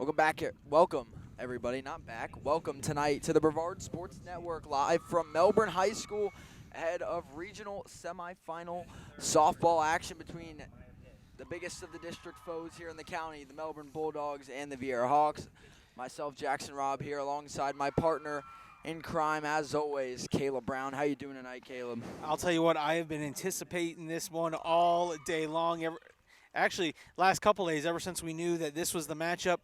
Welcome back. Welcome, everybody. Not back. Welcome tonight to the Brevard Sports Network, live from Melbourne High School, ahead of regional semifinal softball action between the biggest of the district foes here in the county, the Melbourne Bulldogs and the Viera Hawks. Myself, Jackson Robb, here alongside my partner in crime, as always, Caleb Brown. How you doing tonight, Caleb? I'll tell you what, I have been anticipating this one all day long. Actually, last couple days, ever since we knew that this was the matchup,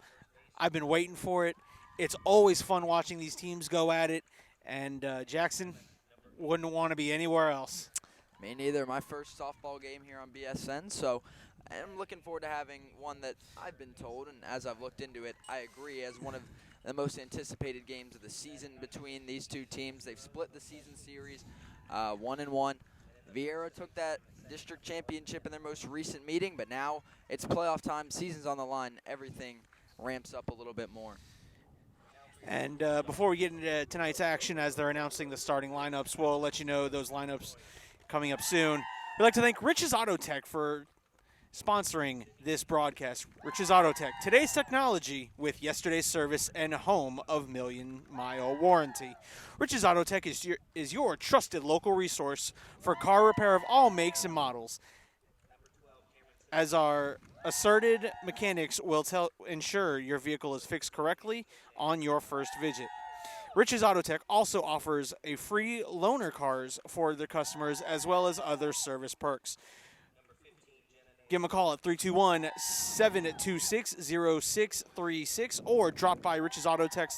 I've been waiting for it. It's always fun watching these teams go at it, and Jackson wouldn't want to be anywhere else. Me neither. My first softball game here on BSN, so I'm looking forward to having one that I've been told, and as I've looked into it, I agree, as one of the most anticipated games of the season between these two teams. They've split the season series 1-1. Viera took that district championship in their most recent meeting, but now it's playoff time, season's on the line, everything ramps up a little bit more. And before we get into tonight's action, as they're announcing the starting lineups, we'll let you know those lineups coming up soon. We'd like to thank Rich's Auto Tech for sponsoring this broadcast. Rich's Auto Tech, today's technology with yesterday's service and home of million-mile warranty. Rich's Auto Tech is your trusted local resource for car repair of all makes and models. As our asserted mechanics will ensure your vehicle is fixed correctly on your first visit. Rich's Auto Tech also offers a free loaner cars for their customers, as well as other service perks. Give them a call at 321-726-0636 or drop by Rich's Auto Tech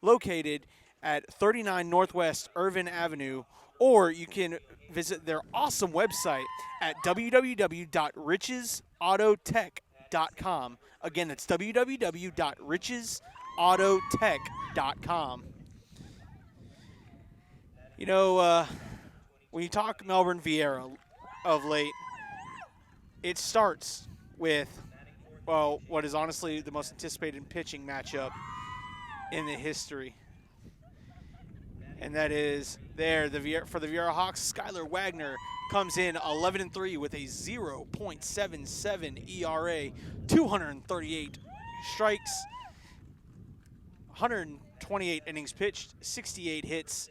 located at 39 Northwest Irvin Avenue, or you can visit their awesome website at www.richesautotech.com. Again, that's www.richesautotech.com. You know, when you talk Melbourne Viera of late, it starts with, well, what is honestly the most anticipated pitching matchup in the history. And that is for the Viera Hawks, Skylar Waggoner comes in 11-3 with a 0.77 ERA, 238 strikes, 128 innings pitched, 68 hits,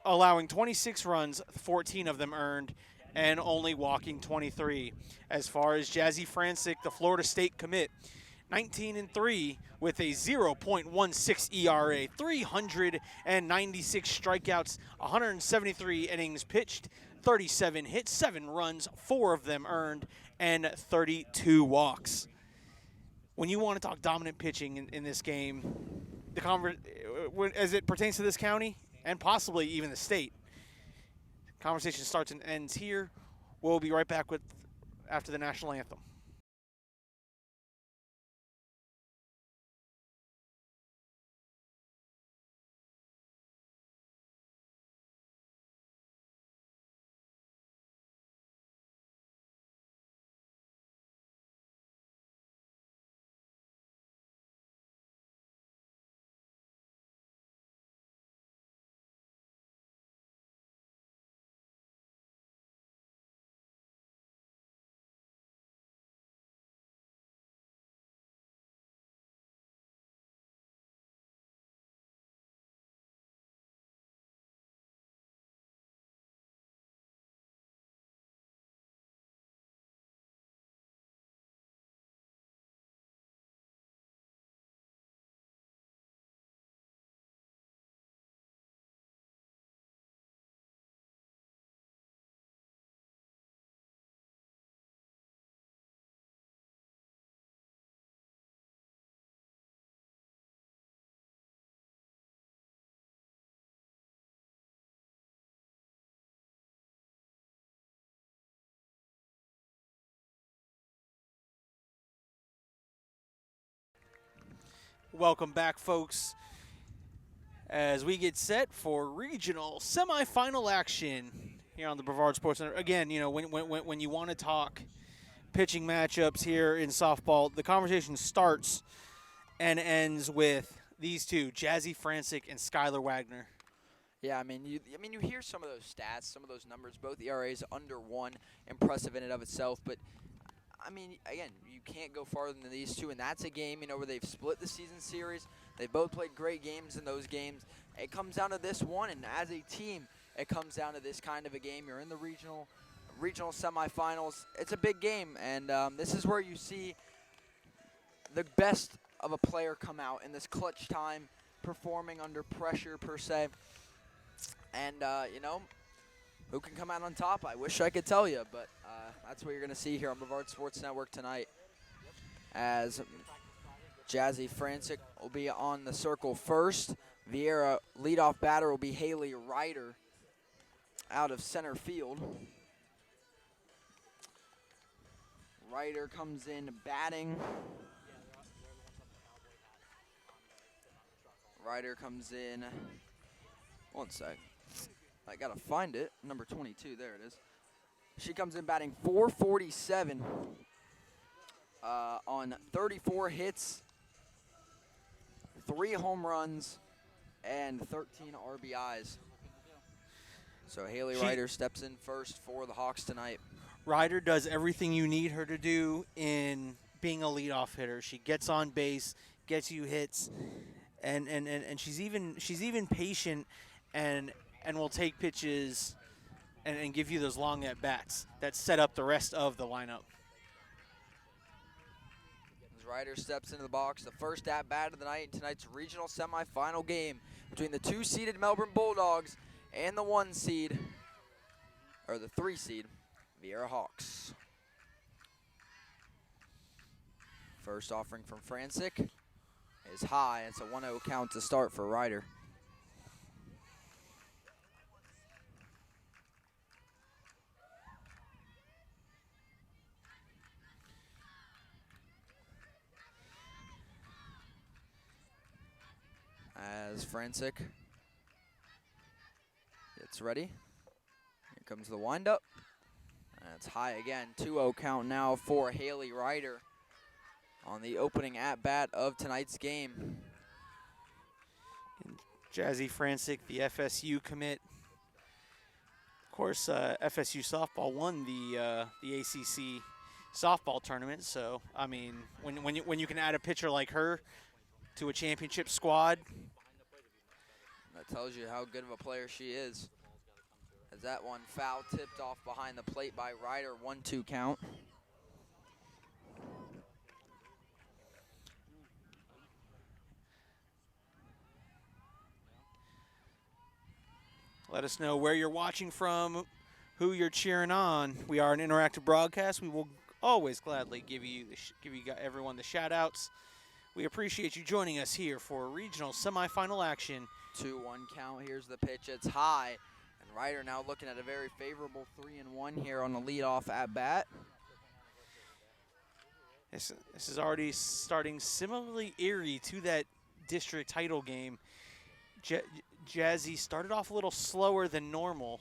allowing 26 runs, 14 of them earned, and only walking 23. As far as Jazzy Francik, the Florida State commit, 19-3 with a 0.16 ERA, 396 strikeouts, 173 innings pitched, 37 hits, 7 runs, 4 of them earned, and 32 walks. When you want to talk dominant pitching in this game, as it pertains to this county and possibly even the state, conversation starts and ends here. We'll be right back after the national anthem. Welcome back, folks, as we get set for regional semifinal action here on the Brevard Sports Center. Again, you know, when you want to talk pitching matchups here in softball, the conversation starts and ends with these two, Jazzy Francik and Skylar Waggoner. Yeah, I mean, you hear some of those stats, some of those numbers. Both ERAs under 1, impressive in and of itself. But I mean, again, you can't go farther than these two, and that's a game, where they've split the season series. They both played great games in those games. It comes down to this one, and as a team, it comes down to this kind of a game. You're in the regional semifinals. It's a big game, and this is where you see the best of a player come out in this clutch time, performing under pressure per se. And, who can come out on top? I wish I could tell you, but that's what you're going to see here on Brevard Sports Network tonight, as Jazzy Francik will be on the circle first. Viera, leadoff batter, will be Haley Ryder out of center field. Ryder comes in batting. Ryder comes in. One sec. I got to find it. Number 22. There it is. She comes in batting .447 on 34 hits, 3 home runs, and 13 RBIs. So Haley Ryder steps in first for the Hawks tonight. Ryder does everything you need her to do in being a leadoff hitter. She gets on base, gets you hits, and she's even patient and will take pitches and give you those long at bats that set up the rest of the lineup. As Ryder steps into the box, the first at bat of the night in tonight's regional semifinal game between the 2-seeded Melbourne Bulldogs and the 1-seed, or the 3-seed, Viera Hawks. First offering from Francik is high. It's a 1-0 count to start for Ryder. As Francik gets ready. Here comes the windup. That's high again. 2-0 count now for Haley Ryder on the opening at-bat of tonight's game. And Jazzy Francik, the FSU commit. Of course, FSU softball won the ACC softball tournament. So, I mean, when you can add a pitcher like her to a championship squad, that tells you how good of a player she is. As that one foul tipped off behind the plate by Ryder, 1-2 count. let us know where you're watching from, who you're cheering on. We are an interactive broadcast. We will always gladly give you everyone the shout-outs. We appreciate you joining us here for regional semifinal action. 2-1 count. Here's the pitch. It's high. And Ryder now looking at a very favorable 3-1 here on the leadoff at bat. This is already starting similarly eerie to that district title game. Jazzy started off a little slower than normal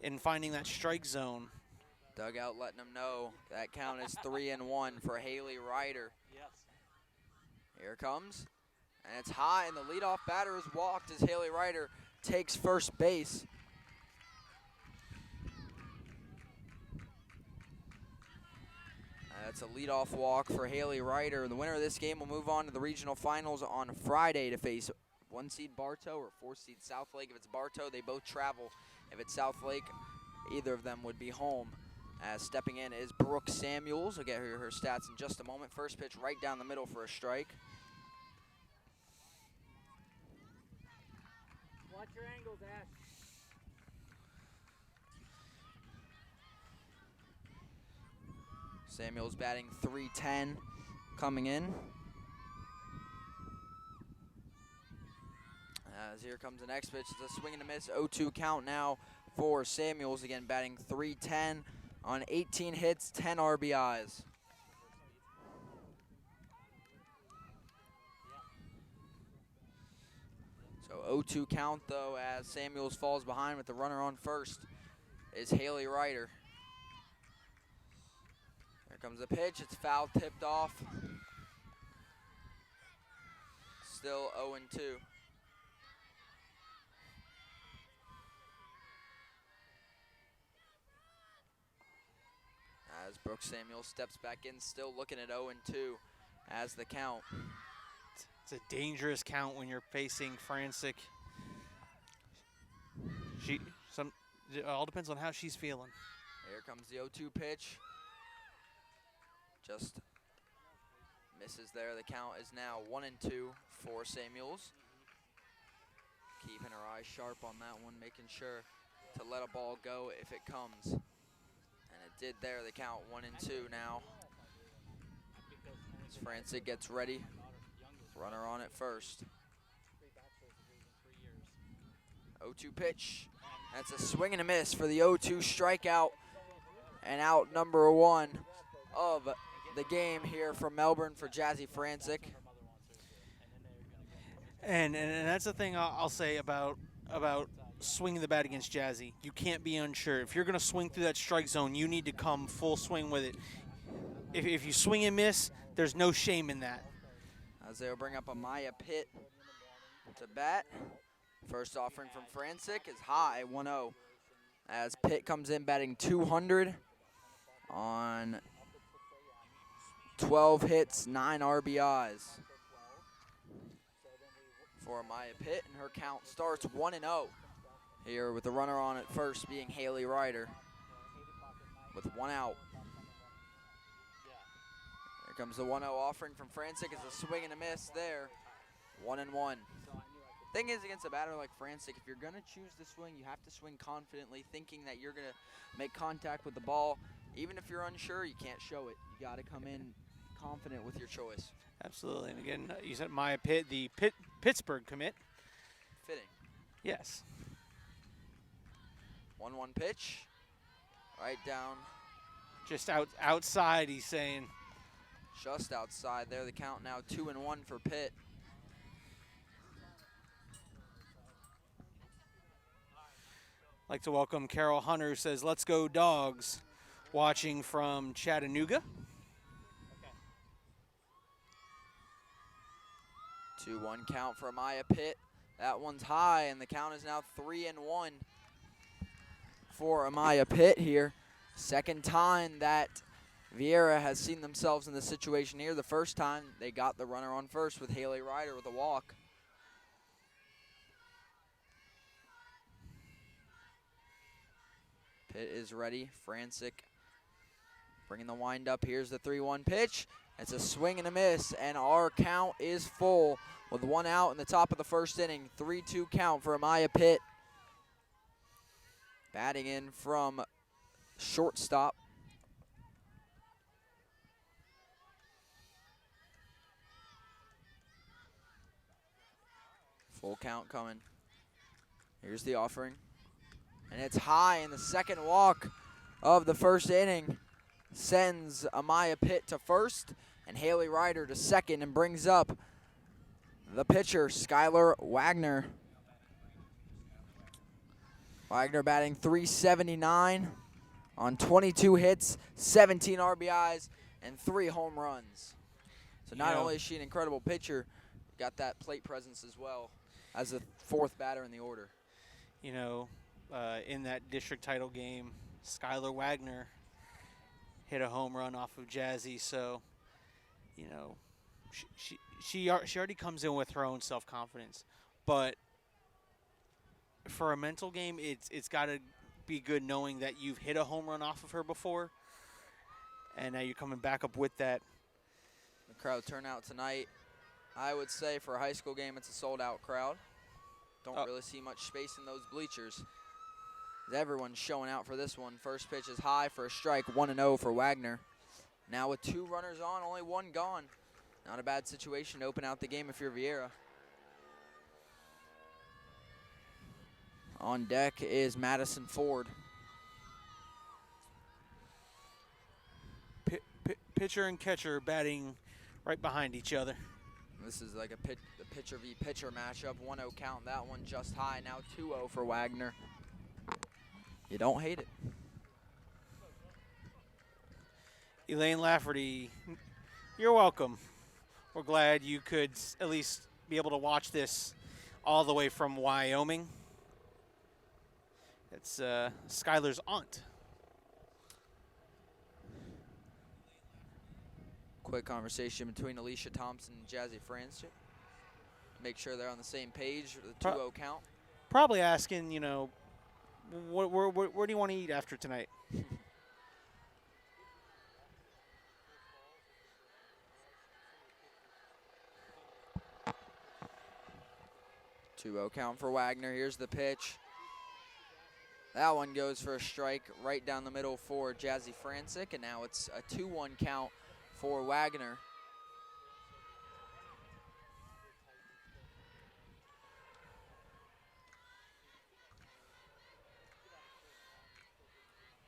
in finding that strike zone. Dugout letting them know that count is 3-1 for Haley Ryder. Here it comes, and it's high, and the leadoff batter is walked as Haley Ryder takes first base. That's a leadoff walk for Haley Ryder. The winner of this game will move on to the regional finals on Friday to face 1-seed Bartow or 4-seed Southlake. If it's Bartow, they both travel. If it's Southlake, either of them would be home. As stepping in is Brooke Samuels. We'll get her stats in just a moment. First pitch right down the middle for a strike. Watch your angles, Ash. Samuels batting .310 coming in. As here comes the next pitch. It's a swing and a miss. 0-2 count now for Samuels. Again, batting .310 on 18 hits, 10 RBIs. So 0-2 count, though, as Samuels falls behind with the runner on first is Haley Ryder. Here comes the pitch. It's foul tipped off. Still 0-2. as Brooke Samuel steps back in, still looking at 0-2 as the count. It's a dangerous count when you're facing Francik. It all depends on how she's feeling. Here comes the 0-2 pitch. Just misses there. The count is now 1-2 for Samuels. Keeping her eyes sharp on that one, making sure to let a ball go if it comes. And it did there. The count 1-2 now. As Francik gets ready. Runner on at first. 0-2 pitch. That's a swing and a miss for the 0-2 strikeout. And out number 1 of the game here from Melbourne for Jazzy Francik. And that's the thing I'll say about swinging the bat against Jazzy. You can't be unsure. If you're going to swing through that strike zone, you need to come full swing with it. If you swing and miss, there's no shame in that. As they'll bring up Amaya Pitt to bat. First offering from Francik is high, 1-0. As Pitt comes in batting 200 on 12 hits, 9 RBIs for Amaya Pitt, and her count starts 1-0 here with the runner on at first being Haley Ryder with 1 out. Here comes the 1-0 offering from Francik. It's a swing and a miss there, 1-1. Thing is, against a batter like Francik, if you're going to choose to swing, you have to swing confidently, thinking that you're going to make contact with the ball. Even if you're unsure, you can't show it. You got to come in confident with your choice. Absolutely. And again, you said Maya Pitt, the Pittsburgh commit. Fitting. Yes. 1-1 pitch. Right down. Just outside, he's saying. Just outside there. The count now 2-1 for Pitt. Like to welcome Carol Hunter, says, "Let's go Dogs," watching from Chattanooga. 2-1 count for Amaya Pitt. That one's high, and the count is now 3-1 for Amaya Pitt here. Second time that Viera has seen themselves in this situation here. The first time they got the runner on first with Haley Ryder with a walk. Pitt is ready. Francik bringing the wind up. Here's the 3-1 pitch. It's a swing and a miss, and our count is full with 1 out in the top of the first inning. 3-2 count for Amaya Pitt. Batting in from shortstop. Full count coming. Here's the offering. And it's high, in the second walk of the first inning sends Amaya Pitt to first and Haley Ryder to second, and brings up the pitcher, Skylar Waggoner. Waggoner batting .379 on 22 hits, 17 RBIs, and 3 home runs. So not only is she an incredible pitcher, got that plate presence as well as the 4th batter in the order. You know, in that district title game, Skylar Waggoner hit a home run off of Jazzy. So, you know, she already comes in with her own self-confidence. But for a mental game, it's got to be good knowing that you've hit a home run off of her before, and now you're coming back up with that. The crowd turnout tonight, I would say for a high school game, it's a sold-out crowd. Don't really see much space in those bleachers. Everyone's showing out for this one. First pitch is high for a strike, 1-0 for Waggoner. Now with 2 runners on, only 1 gone. Not a bad situation to open out the game if you're Viera. On deck is Madison Ford. Pitcher and catcher batting right behind each other. This is like a pitcher v. pitcher matchup. 1-0 count. That one just high. Now 2-0 for Waggoner. You don't hate it. Elaine Lafferty, you're welcome. We're glad you could at least be able to watch this all the way from Wyoming. It's Skylar's aunt. quick conversation between Alicia Thompson and Jazzy Francik. Make sure they're on the same page for the 2-0 count. Probably asking, you know, where do you want to eat after tonight? 2-0 count for Waggoner. Here's the pitch. That one goes for a strike right down the middle for Jazzy Francik, and now it's a 2-1 count for Waggoner.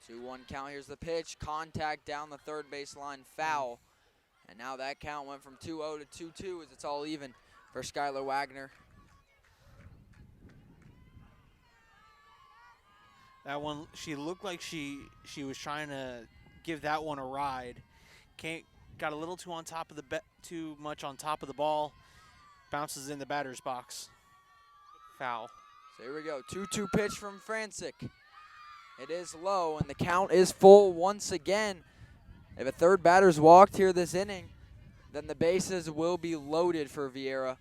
Two-one count. Here's the pitch. Contact down the third baseline. Foul. And now that count went from 2-0 to 2-2 as it's all even for Skylar Waggoner. That one, she looked like she was trying to give that one a ride. Got a little too much on top of the ball. Bounces in the batter's box. Foul. So here we go. 2-2 pitch from Francik. It is low, and the count is full once again. If a third batter's walked here this inning, then the bases will be loaded for Viera.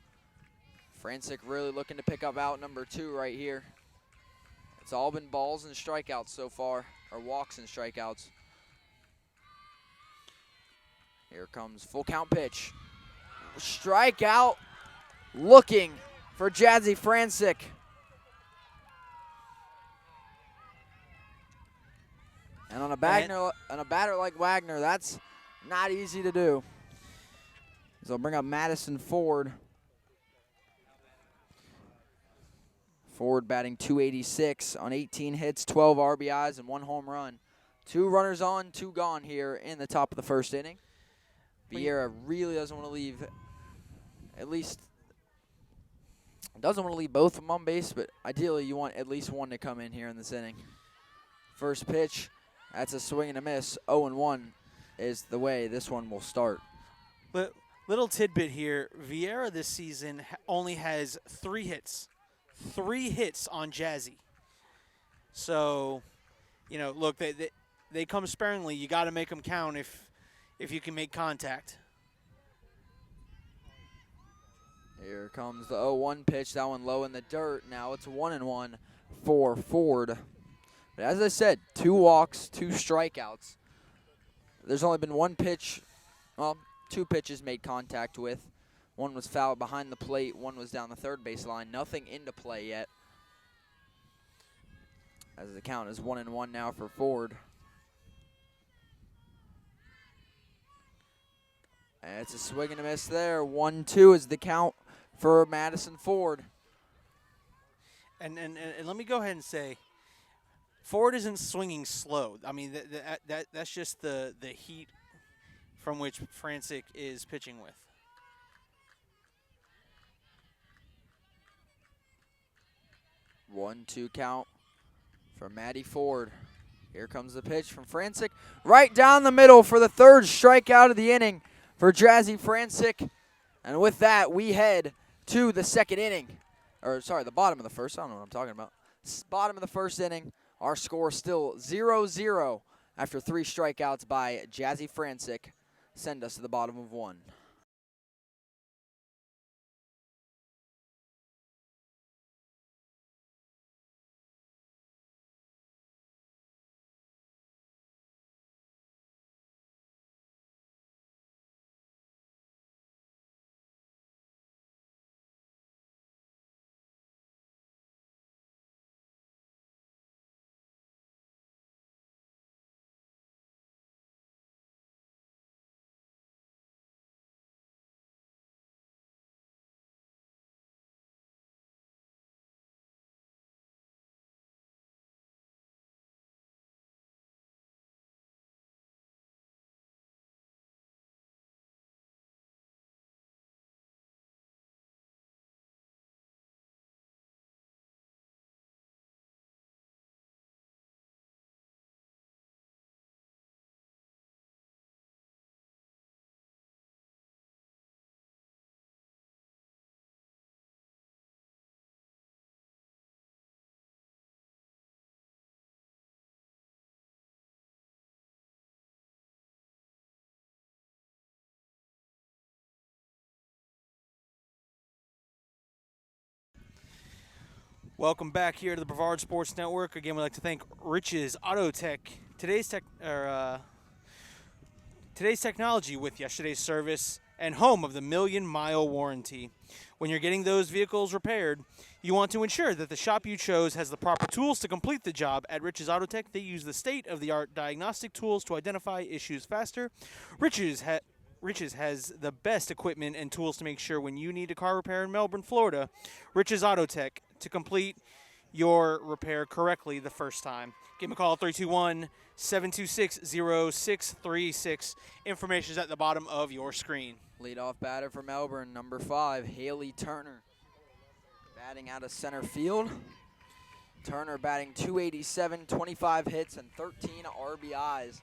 Francik really looking to pick up out number 2 right here. It's all been balls and strikeouts so far, or walks and strikeouts. Here comes full count pitch. Strikeout looking for Jazzy Francik. And on a batter like Waggoner, that's not easy to do. So bring up Madison Ford. Ford batting .286 on 18 hits, 12 RBIs, and 1 home run. 2 runners on, 2 gone here in the top of the first inning. Viera really doesn't want to leave, doesn't want to leave both of them on base, but ideally you want at least one to come in here in this inning. First pitch, that's a swing and a miss. 0-1 is the way this one will start. Little tidbit here, Viera this season only has 3 hits. 3 hits on Jazzy. So, you know, look, they come sparingly. You got to make them count if you can make contact. Here comes the 0-1 pitch. That one low in the dirt. Now it's 1-1 for Ford. But as I said, 2 walks, 2 strikeouts. There's only been 1 pitch, well, 2 pitches made contact with. One was fouled behind the plate. One was down the third baseline. Nothing into play yet. As the count is 1-1 now for Ford. And it's a swing and a miss there. 1-2 is the count for Madison Ford. And let me go ahead and say, Ford isn't swinging slow. I mean, that's just the heat from which Francik is pitching with. One-two count for Maddie Ford. Here comes the pitch from Francik. Right down the middle for the 3rd strikeout of the inning for Jazzy Francik. And with that, we head to the 2nd inning. Or, sorry, the bottom of the 1st. I don't know what I'm talking about. Bottom of the 1st inning. Our score still 0-0 after 3 strikeouts by Jazzy Francik. Send us to the bottom of 1. Welcome back here to the Brevard Sports Network. Again, we'd like to thank Rich's Auto Tech. Today's technology with yesterday's service and home of the million-mile warranty. When you're getting those vehicles repaired, you want to ensure that the shop you chose has the proper tools to complete the job. At Rich's Auto Tech, they use the state-of-the-art diagnostic tools to identify issues faster. Rich's has the best equipment and tools to make sure when you need a car repair in Melbourne, Florida, Rich's Auto Tech to complete your repair correctly the first time. Give them a call at 321-726-0636. Information is at the bottom of your screen. Leadoff batter for Melbourne, number 5, Haley Turner. Batting out of center field. Turner batting .287, 25 hits, and 13 RBIs.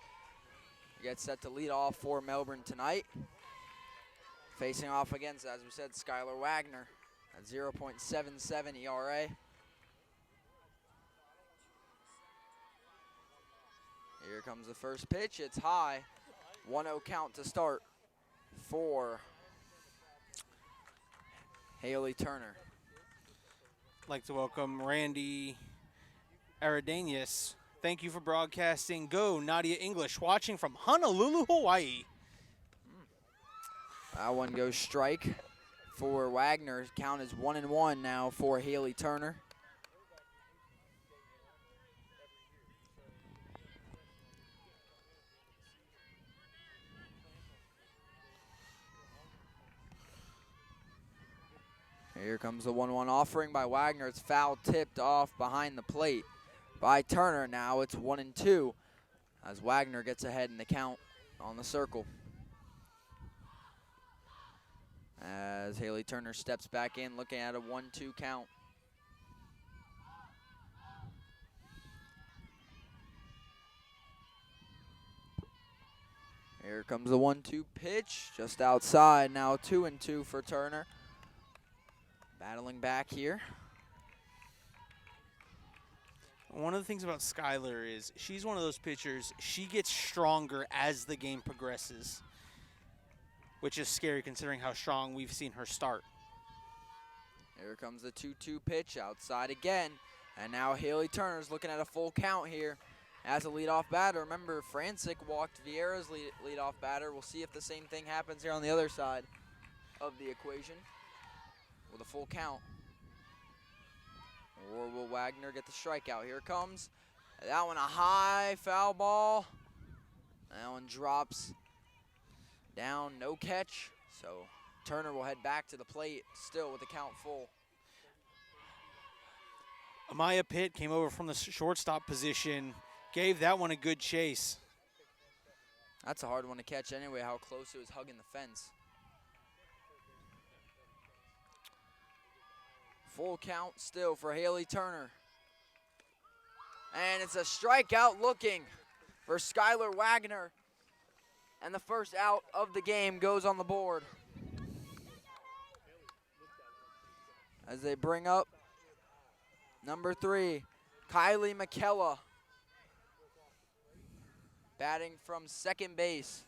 Gets set to lead off for Melbourne tonight. Facing off against, as we said, Skylar Waggoner at 0.77 ERA. Here comes the first pitch. It's high. 1-0 count to start for Haley Turner. I'd like to welcome Randy Aradanius. Thank you for broadcasting. Go, Nadia English, watching from Honolulu, Hawaii. That one goes strike for Wagner. Count is 1-1 now for Haley Turner. Here comes the 1-1 offering by Wagner. It's foul tipped off behind the plate by Turner. Now it's 1-2 as Wagner gets ahead in the count on the circle. As Haley Turner steps back in, looking at a 1-2 count. Here comes the 1-2 pitch, just outside. Now 2-2 for Turner. Battling back here. One of the things about Skylar is she's one of those pitchers, she gets stronger as the game progresses, which is scary considering how strong we've seen her start. Here comes the 2-2 pitch, outside again. And now Haley Turner's looking at a full count here as a leadoff batter. Remember, Francik walked Viera's leadoff batter. We'll see if the same thing happens here on the other side of the equation with a full count. Or will Wagner get the strikeout? Here it comes. That one a high foul ball. That one drops down, no catch. So Turner will head back to the plate still with the count full. Amaya Pitt came over from the shortstop position, gave that one a good chase. That's a hard one to catch anyway, how close it was hugging the fence. Full count still for Haley Turner. And it's a strikeout looking for Skylar Waggoner. And the first out of the game goes on the board. As they bring up number 3, Kylie McKella. Batting from second base.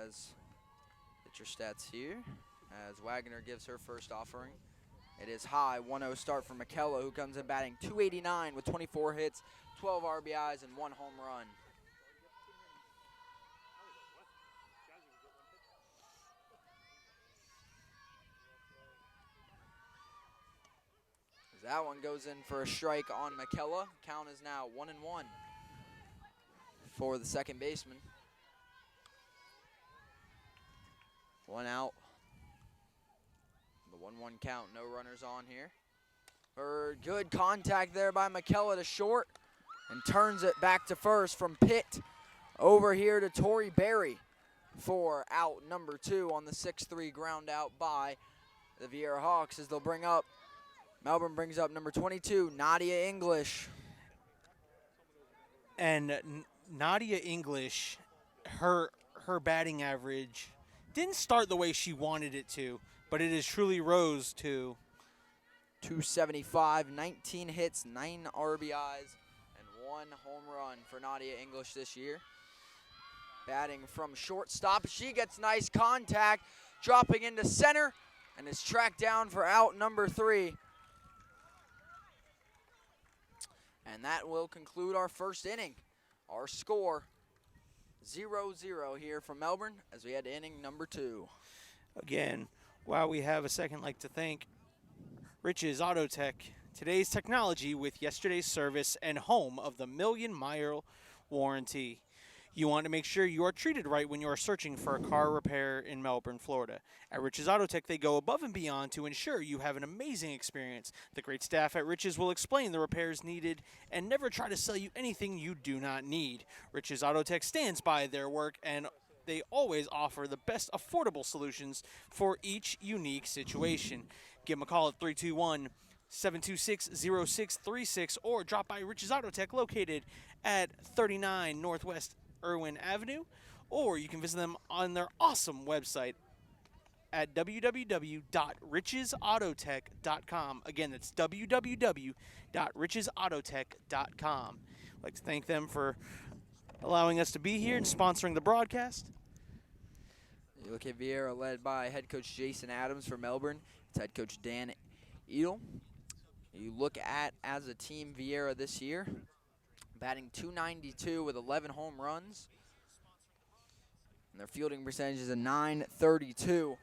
As get your stats here, as Waggoner gives her first offering. It is high, 1-0 start for McKella, who comes in batting .289 with 24 hits, 12 RBIs, and 1 home run. As that one goes in for a strike on McKella. Count is now 1-1 for the second baseman. 1 out. The 1-1 count, no runners on here. Good contact there by McKella to short and turns it back to first from Pitt over here to Tori Berry for out number 2 on the 6-3 ground out by the Viera Hawks as they'll bring up, Melbourne brings up number 22, Nadia English. And Nadia English, her batting average didn't start the way she wanted it to, but it has truly rose to .275, 19 hits, 9 RBIs, and 1 home run for Nadia English this year. batting from shortstop. She gets nice contact, dropping into center, and is tracked down for out number 3. And that will conclude our first inning. Our score, 0-0 here from Melbourne as we head to inning number 2. Again, while we have a second, I'd like to thank Rich's Auto Tech, today's technology with yesterday's service and home of the million-mile warranty. You want to make sure you are treated right when you are searching for a car repair in Melbourne, Florida. At Rich's Auto Tech, they go above and beyond to ensure you have an amazing experience. The great staff at Rich's will explain the repairs needed and never try to sell you anything you do not need. Rich's Auto Tech stands by their work, and they always offer the best affordable solutions for each unique situation. Give them a call at 321-726-0636 or drop by Rich's Auto Tech located at 39 Northwest Irwin Avenue, or you can visit them on their awesome website at www.richesautotech.com. Again, that's www.richesautotech.com. I'd like to thank them for allowing us to be here and sponsoring the broadcast. You look at Viera led by head coach Jason Adams for Melbourne. It's head coach Dan Edel. You look at, as a team, Viera this year, batting .292 with 11 home runs. And their fielding percentage is a .932.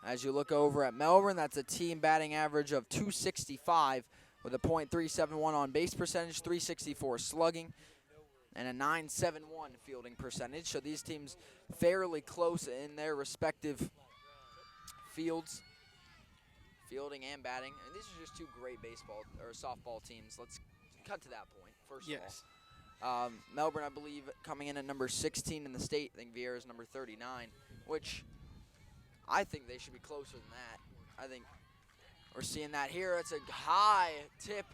As you look over at Melbourne, that's a team batting average of .265 with a .371 on base percentage, .364 slugging, and a .971 fielding percentage. So these teams fairly close in their respective fields, fielding and batting. And these are just two great baseball or softball teams. Let's cut to that point first of all. Melbourne, I believe, coming in at number 16 in the state. I think Viera is number 39, which I think they should be closer than that. I think we're seeing that here. It's a high tip.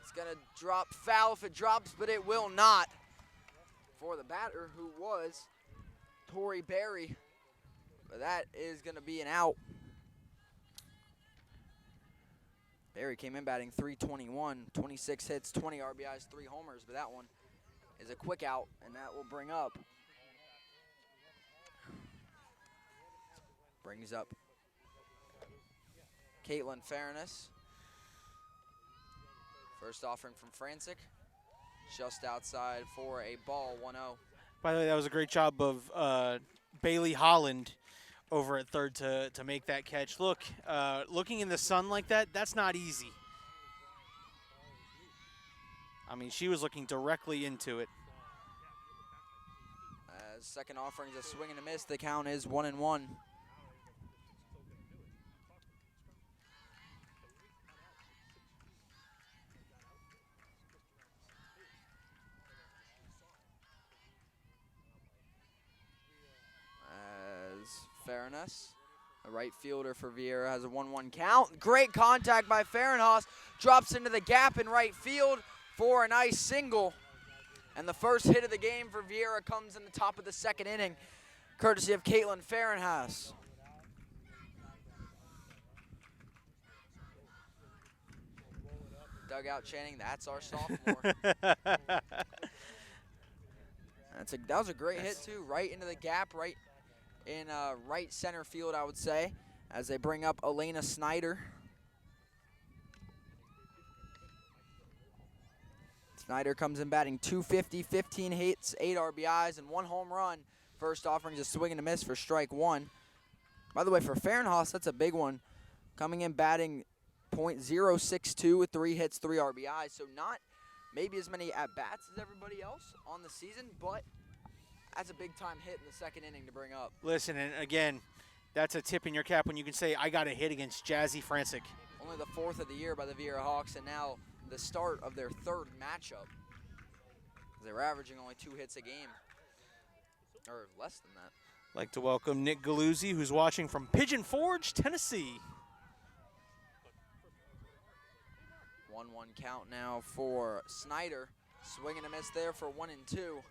It's going to drop foul if it drops, but it will not for the batter, who was Tori Berry. But that is going to be an out. Berry came in batting .321, 26 hits, 20 RBIs, 3 homers, but that one is a quick out, and that will brings up Caitlin Fairness. First offering from Francik, just outside for a ball, 1-0. By the way, that was a great job of Bailey Holland over at third to make that catch. Look, looking in the sun like that, that's not easy. I mean, she was looking directly into it. As second offering is a swing and a miss, the count is 1-1. Fairness, a right fielder for Viera, has a 1-1 count. Great contact by Fahrenhaus, drops into the gap in right field for a nice single. And the first hit of the game for Viera comes in the top of the second inning, courtesy of Caitlin Fahrenhaus. Dugout chanting, that's our sophomore. That was a great hit too, right into the gap, right in right center field, I would say, as they bring up Elena Snyder. Snyder comes in batting .250, 15 hits, 8 RBIs, and 1 home run. First offering is a swing and a miss for strike 1. By the way, for Fahrenhaus, that's a big one. Coming in batting .062 with 3 hits, 3 RBIs. So not maybe as many at-bats as everybody else on the season, but that's a big-time hit in the second inning to bring up. Listen, and again, that's a tip in your cap when you can say, I got a hit against Jazzy Francik. Only the 4th of the year by the Viera Hawks, and now the start of their 3rd matchup. They were averaging only 2 hits a game, or less than that. I'd like to welcome Nick Galuzzi, who's watching from Pigeon Forge, Tennessee. 1-1 count now for Snyder. Swing and a miss there for 1-2.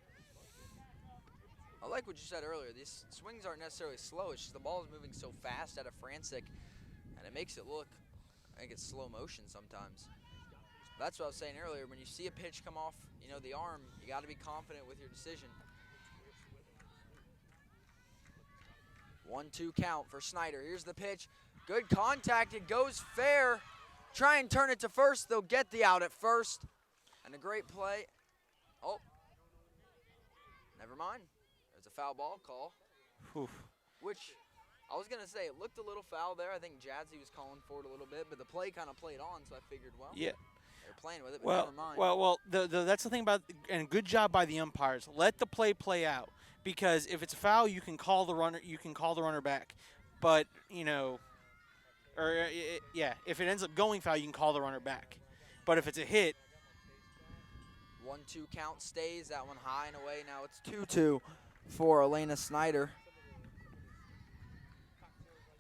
I like what you said earlier. These swings aren't necessarily slow. It's just the ball is moving so fast out of Francik, and it makes it look like it's slow motion sometimes. That's what I was saying earlier. When you see a pitch come off, the arm, you got to be confident with your decision. 1-2 count for Snyder. Here's the pitch. Good contact. It goes fair. Try and turn it to first. They'll get the out at first. And a great play. Oh. Never mind. There's a foul ball call. Oof. Which I was going to say, it looked a little foul there. I think Jazzy was calling for it a little bit, but the play kind of played on, so I figured, well, yeah, they're playing with it, but never mind. Well, that's the thing about, and good job by the umpires. Let the play out, because if it's a foul, you can call the runner. You can call the runner back, but if it ends up going foul, you can call the runner back. But if it's a hit, 1-2 count stays. That one high and away. Now it's 2-2 for Elena Snyder.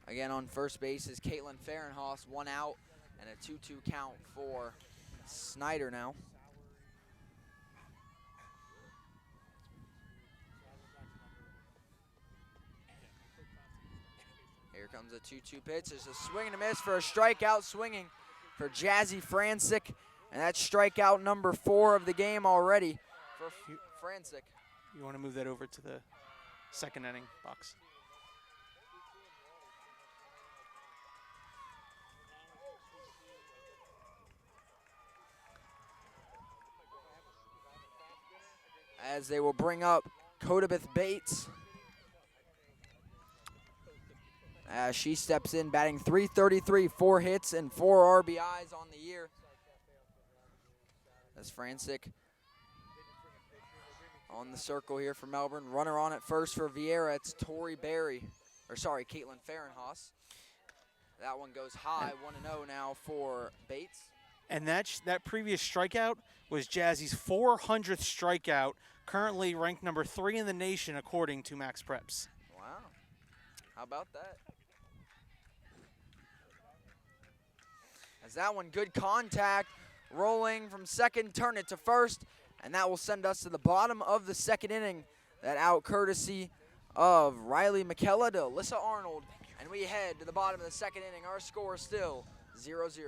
Again, on first base is Caitlin Fahrenhaus, 1 out, and a 2-2 count for Snyder now. Here comes a 2-2 pitch. There's a swing and a miss for a strikeout, swinging for Jazzy Francik, and that's strikeout number 4 of the game already for Francik. you want to move that over to the second inning box. As they will bring up Codabeth Bates. As she steps in, batting .333, 4 hits and 4 RBIs on the year. As Francik on the circle here for Melbourne. Runner on at first for Viera. It's Caitlin Fahrenhaus. That one goes high, 1-0 now for Bates. And that previous strikeout was Jazzy's 400th strikeout, currently ranked number 3 in the nation according to Max Preps. Wow. How about that? As that one, good contact, rolling from second, turn it to first, and that will send us to the bottom of the second inning. That out courtesy of Riley McKella to Alyssa Arnold. And we head to the bottom of the second inning. Our score is still 0-0.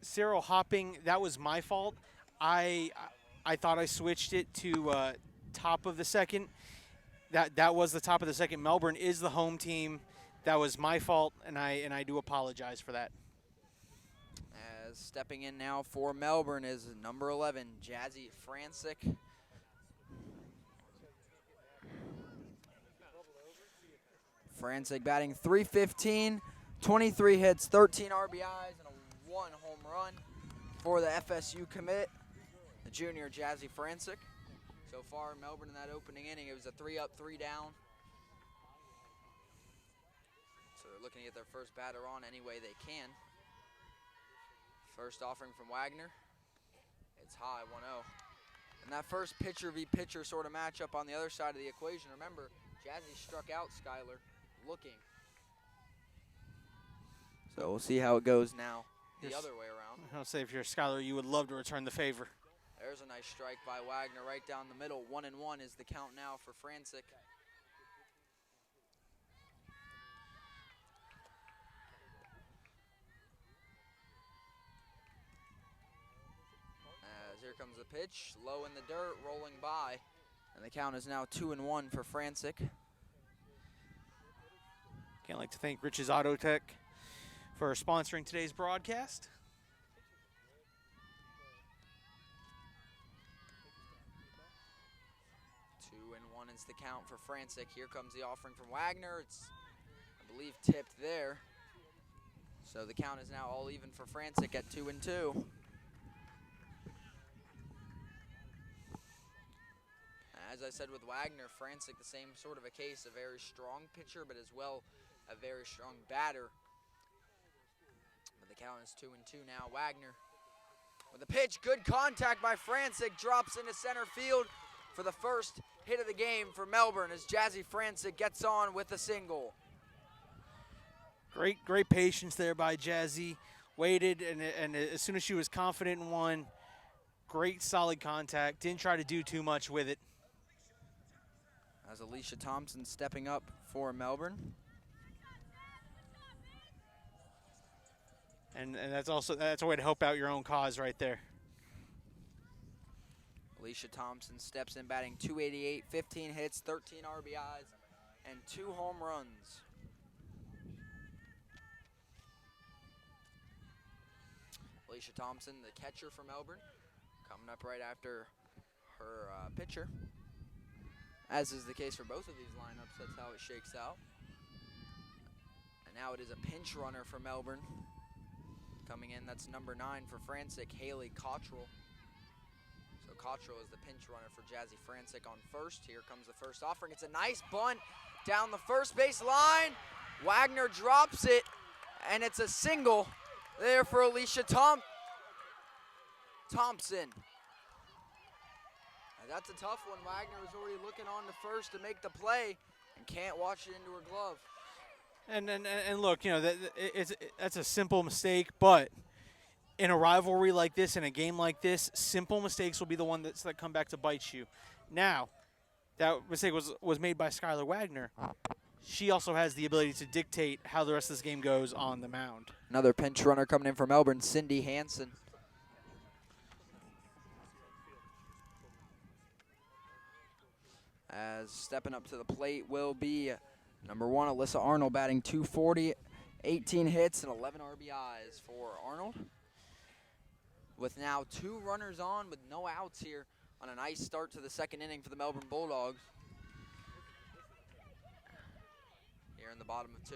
Cyril hopping, that was my fault. I thought I switched it to top of the second. That was the top of the second. Melbourne is the home team. That was my fault, and I do apologize for that. As stepping in now for Melbourne is number 11, Jazzy Francik. Francik batting .315, 23 hits, 13 RBIs, and a 1 home run for the FSU commit, the junior Jazzy Francik. So far, Melbourne in that opening inning, it was a 3 up, 3 down. So they're looking to get their first batter on any way they can. First offering from Waggoner. It's high, 1-0. And that first pitcher v. pitcher sort of matchup on the other side of the equation. Remember, Jazzy struck out Skylar looking. So we'll see how it goes now the other way around. I'll say if you're Skylar, you would love to return the favor. There's a nice strike by Waggoner right down the middle. 1-1 is the count now for Francik. As here comes the pitch, low in the dirt, rolling by. And the count is now 2-1 for Francik. Can't like to thank Rich's Auto Tech for sponsoring today's broadcast. Is the count for Francik. Here comes the offering from Waggoner. It's, I believe, tipped there. So the count is now all even for Francik at 2-2. as I said with Waggoner, Francik, the same sort of a case, a very strong pitcher, but as well a very strong batter. But the count is 2-2 now. Waggoner with a pitch, good contact by Francik, drops into center field for the first hit of the game for Melbourne as Jazzy Francik gets on with a single. Great patience there by Jazzy. Waited, and as soon as she was confident in one, great solid contact. Didn't try to do too much with it. As Alicia Thompson stepping up for Melbourne. And that's a way to help out your own cause right there. Alicia Thompson steps in batting .288, 15 hits, 13 RBIs, and 2 home runs. Alicia Thompson, the catcher for Melbourne, coming up right after her pitcher. As is the case for both of these lineups, that's how it shakes out. And now it is a pinch runner for Melbourne. Coming in, that's number 9 for Francik, Haley Cottrell. So Cottrell is the pinch runner for Jazzy Francik on first. Here comes the first offering. It's a nice bunt down the first base line. Waggoner drops it, and it's a single there for Alicia Thompson. That's a tough one. Waggoner was already looking on to first to make the play and can't watch it into her glove. And look, that's a simple mistake, but in a rivalry like this, in a game like this, simple mistakes will be the one that come back to bite you. Now, that mistake was made by Skylar Waggoner. She also has the ability to dictate how the rest of this game goes on the mound. Another pinch runner coming in for Melbourne, Cindy Hansen. As stepping up to the plate will be number 1, Alyssa Arnold, batting .240, 18 hits and 11 RBIs for Arnold. With now 2 runners on with no outs here on a nice start to the second inning for the Melbourne Bulldogs. Here in the bottom of 2.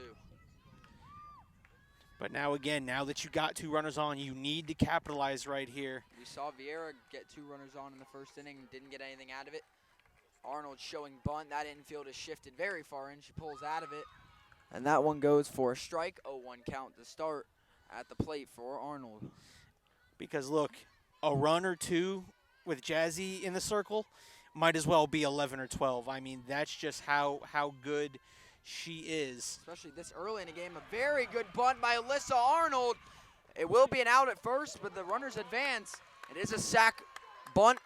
But now again, now that you got 2 runners on, you need to capitalize right here. We saw Viera get 2 runners on in the first inning, didn't get anything out of it. Arnold showing bunt. That infield is shifted very far in. She pulls out of it. And that one goes for a strike. 0-1 count to start at the plate for Arnold. Because, look, a run or 2 with Jazzy in the circle might as well be 11 or 12. I mean, that's just how good she is. Especially this early in the game. A very good bunt by Alyssa Arnold. It will be an out at first, but the runners advance. It is a sac bunt.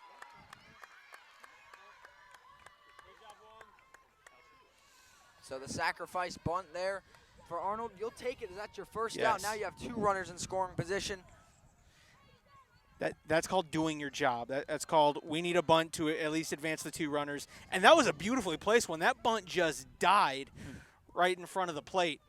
So the sacrifice bunt there for Arnold. You'll take it as that's your first out. Now you have 2 runners in scoring position. That's called doing your job. That's called we need a bunt to at least advance the 2 runners. And that was a beautifully placed one. That bunt just died right in front of the plate.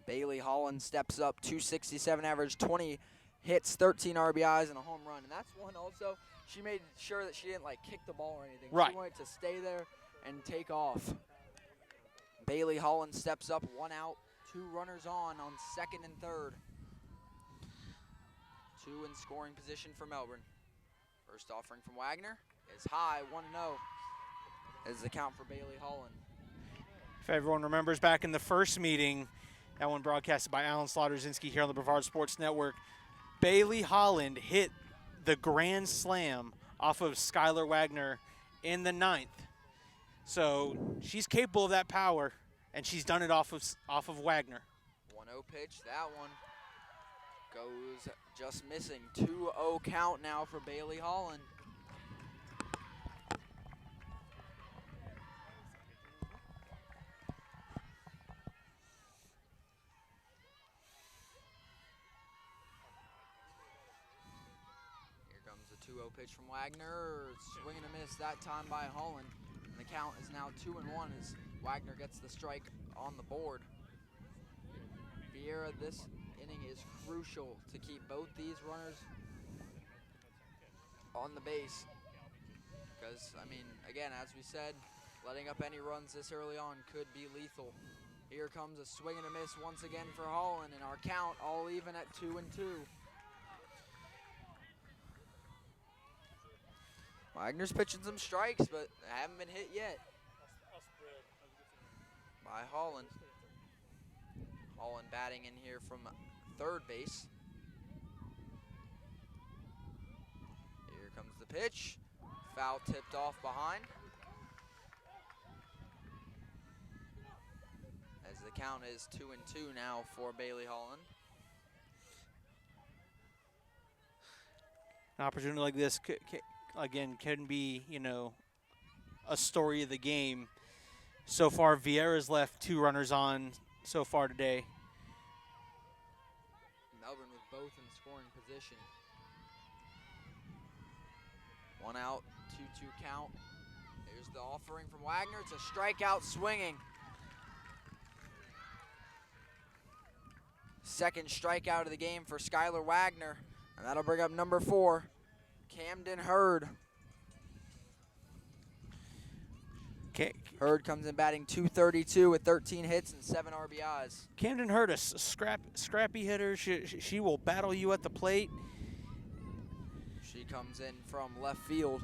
Bailey Holland steps up, .267 average, 20 hits, 13 RBIs, and a home run. And that's one also, she made sure that she didn't kick the ball or anything. Right. She wanted to stay there and take off. Bailey Holland steps up, 1 out, 2 runners on second and third. 2 in scoring position for Melbourne. First offering from Waggoner is high, 1-0 is the count for Bailey Holland. If everyone remembers back in the first meeting, that one broadcasted by Alan Slaughter-Zinski here on the Brevard Sports Network, Bailey Holland hit the grand slam off of Skylar Waggoner in the 9th. So she's capable of that power, and she's done it off of Waggoner. 1-0 pitch, that one goes just missing. 2-0 count now for Bailey Holland. Here comes the 2-0 pitch from Waggoner. Swing and a miss that time by Holland. And the count is now 2-1 as Waggoner gets the strike on the board. Viera, this inning is crucial to keep both these runners on the base. Because, I mean, again, as we said, letting up any runs this early on could be lethal. Here comes a swing and a miss once again for Holland, and our count all even at 2-2. Wagner's pitching some strikes, but they haven't been hit yet by Holland. Holland batting in here from third base. Here comes the pitch. Foul tipped off behind. As the count is 2-2 now for Bailey Holland. An opportunity like this, again, can be, a story of the game. So far, Viera's left 2 runners on so far today. Melbourne with both in scoring position. 1 out, 2-2 count. Here's the offering from Wagner. It's a strikeout swinging. Second strikeout of the game for Skylar Waggoner. And that'll bring up number 4, Camden Hurd. Hurd comes in batting .232 with 13 hits and 7 RBIs. Camden Hurd, a scrappy hitter. She will battle you at the plate. She comes in from left field.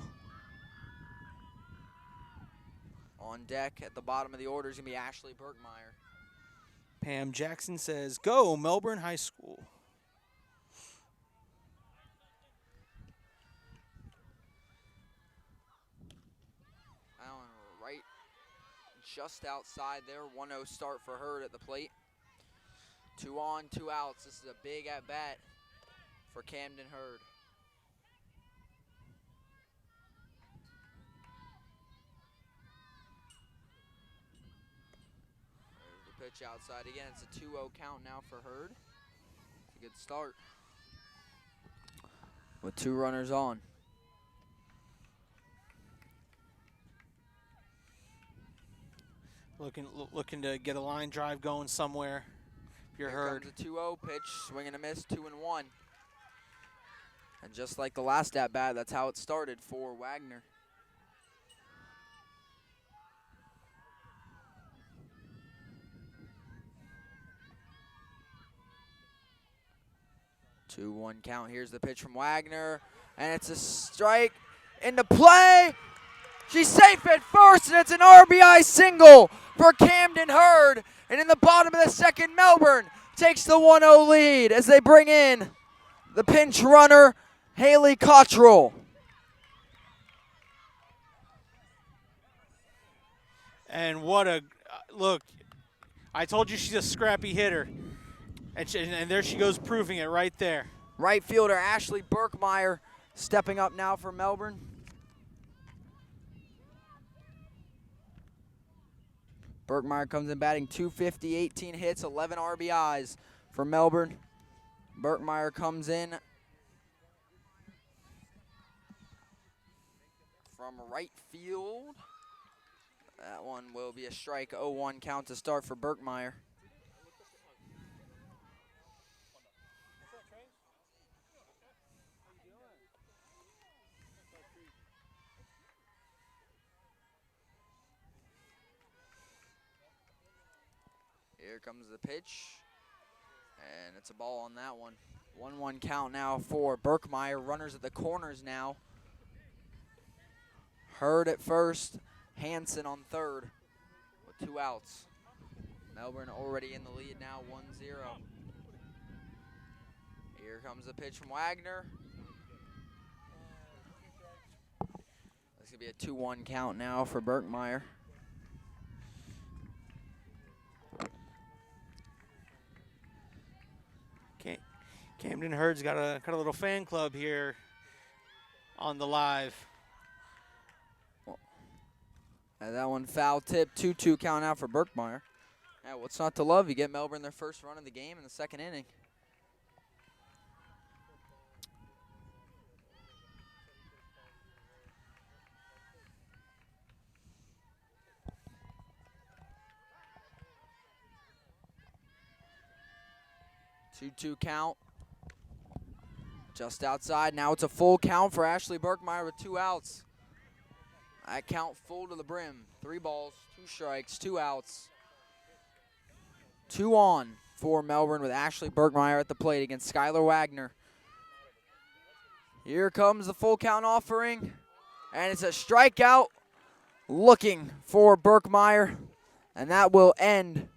On deck at the bottom of the order is going to be Ashley Burkmeyer. Pam Jackson says, "Go Melbourne High School." Allen right just outside there. 1-0 start for Hurd at the plate. 2 on, 2 outs. This is a big at-bat for Camden Hurd. There's the pitch outside again. It's a 2-0 count now for Hurd. It's a good start with 2 runners on. Looking to get a line drive going somewhere. You're Hurd. Here comes a 2-0 pitch, swing and a miss, 2-1. And just like the last at-bat, that's how it started for Wagner. Two one count. Here's the pitch from Wagner, and it's a strike into play. She's safe at first, and it's an RBI single for Camden Hurd. And in the bottom of the second, Melbourne takes the 1-0 lead as they bring in the pinch runner, Haley Cottrell. And what a look. I told you she's a scrappy hitter. And there she goes, proving it right there. Right fielder Ashley Burkmeyer stepping up now for Melbourne. Burkmeyer comes in batting .250, 18 hits, 11 RBIs for Melbourne. Burkmeyer comes in from right field. That one will be a strike, 0-1 count to start for Burkmeyer. Here comes the pitch, and it's a ball on that one. 1-1 count now for Burkmeyer. Runners at the corners now. Hurd at first, Hansen on third with 2 outs. Melbourne already in the lead now, 1-0. Here comes the pitch from Wagner. This is going to be a 2-1 count now for Burkmeyer. Camden Hurd's got a little fan club here on the live. And that one foul tip, 2-2 count out for Burkmeyer. Yeah, what's not to love? You get Melbourne their first run of the game in the second inning. Two-two count. Just outside. Now it's a full count for Ashley Burkmeyer with 2 outs. That count full to the brim. 3 balls, 2 strikes, 2 outs. 2 on for Melbourne with Ashley Burkmeyer at the plate against Skylar Waggoner. Here comes the full count offering. And it's a strikeout looking for Berkmeyer. And that will end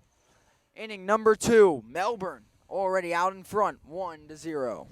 inning number 2. Melbourne already out in front, 1-0.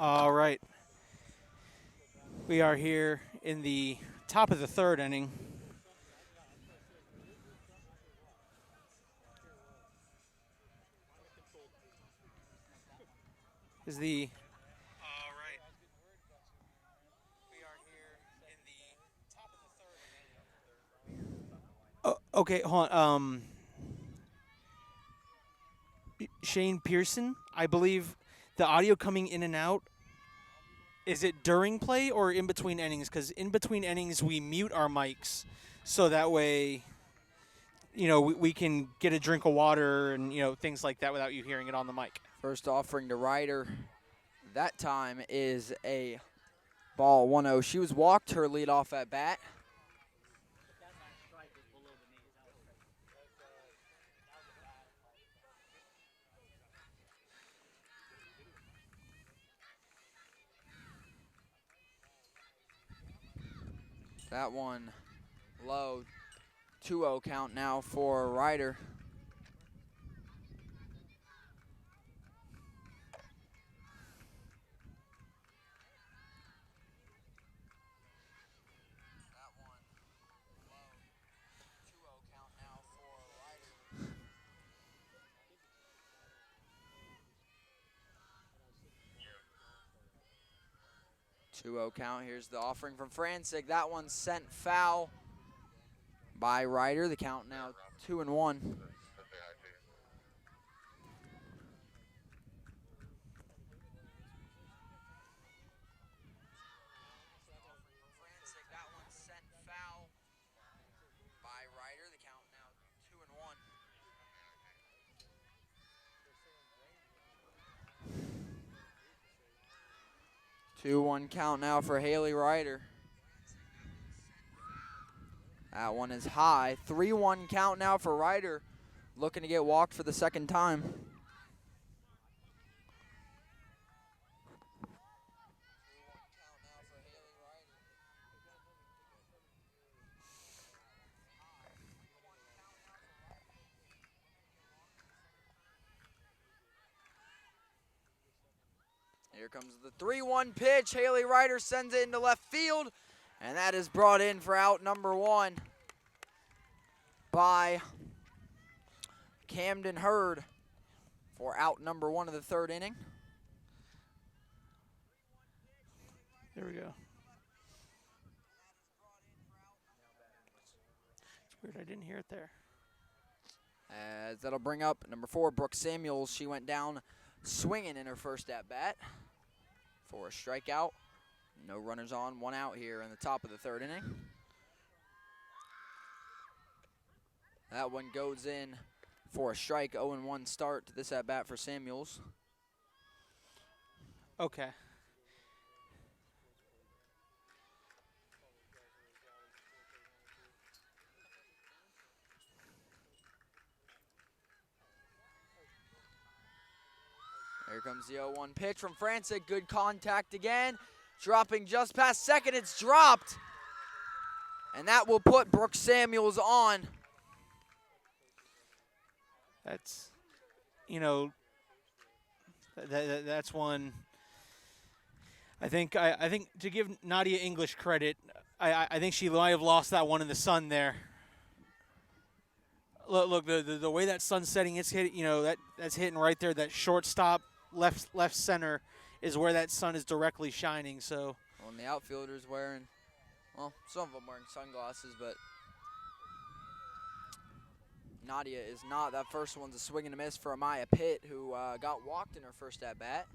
All right. We are here in the top of the third inning. Is the okay, hold on. Shane Pearson, I believe the audio coming in and out. Is it during play or in between innings? Because in between innings, we mute our mics so that way, we can get a drink of water and, things like that without you hearing it on the mic. First offering to Ryder that time is a ball 1-0. She was walked her leadoff at bat. That one low. 2-0 count now for Ryder. That one low. 2-0 count now for Ryder. 2-0 count. Here's the offering from Francik. That one sent foul by Ryder. The count now 2-1. That one sent foul by Ryder. The count now 2-1. 2-1 count now for Haley Ryder. That one is high. 3-1 count now for Ryder. Looking to get walked for the second time. Here comes the 3-1 pitch. Haley Ryder sends it into left field, and that is brought in for out number 1 by Camden Hurd for out number 1 of the third inning. There we go. It's weird, I didn't hear it there. As that'll bring up number 4, Brooke Samuels. She went down swinging in her first at-bat for a strikeout. No runners on, 1 out here in the top of the third inning. That one goes in for a strike, 0-1 start to this at-bat for Samuels. Okay. Here comes the 0-1 pitch from Francik. Good contact again. Dropping just past second. It's dropped. And that will put Brooke Samuels on. That's, that's one. I think to give Nadia English credit, I think she might have lost that one in the sun there. Look, the way that sun's setting, it's hitting. That's hitting right there. That shortstop, left center, is where that sun is directly shining. So. Well, and the outfielder's wearing, well, some of them wearing sunglasses, but Nadia is not. That first one's a swing and a miss for Amaya Pitt, who got walked in her first at bat.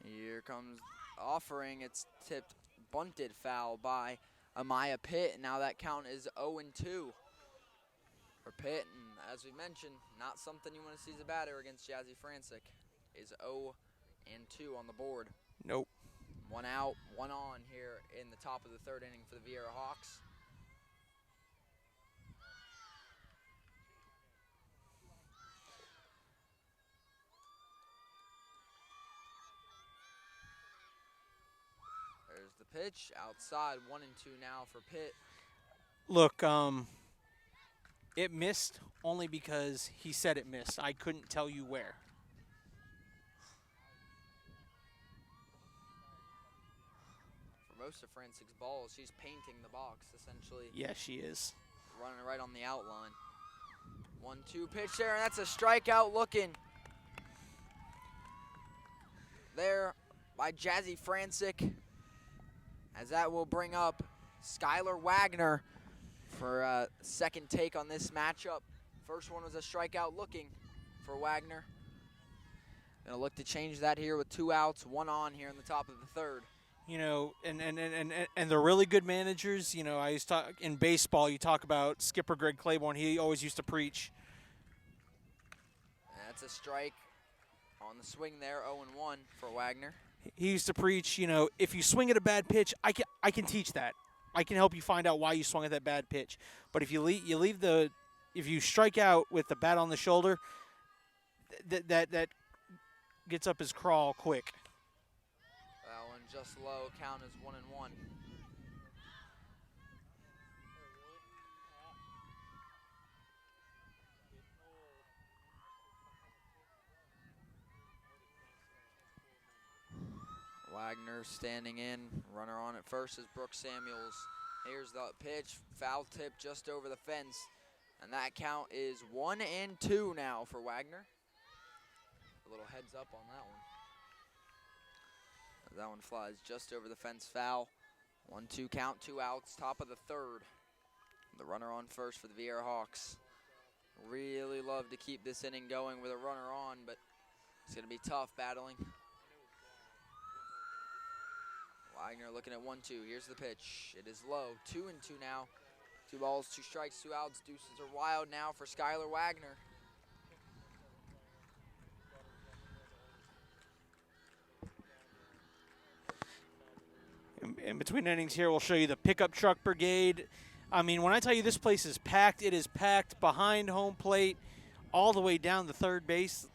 Here comes offering. It's tipped, bunted foul by Amaya Pitt. And now that count is 0-2 for Pitt. And as we mentioned, not something you want to see as a batter against Jazzy Francik. Is 0-2 on the board. Nope. 1 out, 1 on here in the top of the third inning for the Viera Hawks. There's the pitch outside, 1-2 now for Pitt. Look, it missed only because he said it missed. I couldn't tell you where. For most of Francik's balls, she's painting the box, essentially. Yeah, she is. Running right on the outline. 1-2 pitch there, and that's a strikeout looking there by Jazzy Francik, as that will bring up Skylar Waggoner for a second take on this matchup. First one was a strikeout looking for Waggoner. Gonna look to change that here with 2 outs, 1 on here in the top of the third. And the really good managers, I used to talk in baseball, you talk about Skipper Greg Claiborne, he always used to preach. That's a strike on the swing there, 0-1 for Waggoner. He used to preach, if you swing at a bad pitch, I can teach that. I can help you find out why you swung at that bad pitch. But if if you strike out with the bat on the shoulder, that gets up his crawl quick. That one just low, count is 1-1. Waggoner standing in, runner on at first is Brooke Samuels. Here's the pitch, foul tip just over the fence, and that count is 1-2 now for Waggoner. A little heads up on that one. That one flies just over the fence, foul. 1-2 count, 2 outs, top of the third. The runner on first for the Viera Hawks. Really love to keep this inning going with a runner on, but it's going to be tough battling. Waggoner looking at 1-2. Here's the pitch. It is low. 2-2 now. 2 balls, 2 strikes, 2 outs. Deuces are wild now for Skylar Waggoner. In between innings here, we'll show you the pickup truck brigade. I mean, when I tell you this place is packed, it is packed behind home plate all the way down the third base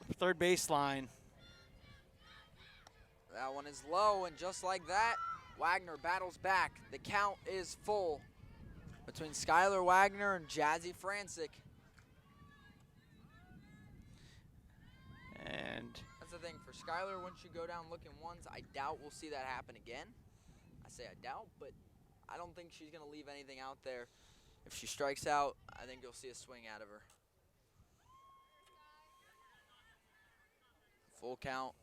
line. That one is low, and just like that, Waggoner battles back. The count is full between Skylar Waggoner and Jazzy Francik. And that's the thing, for Skylar, once you go down looking once, I doubt we'll see that happen again. I say I doubt, but I don't think she's going to leave anything out there. If she strikes out, I think you'll see a swing out of her. Full count.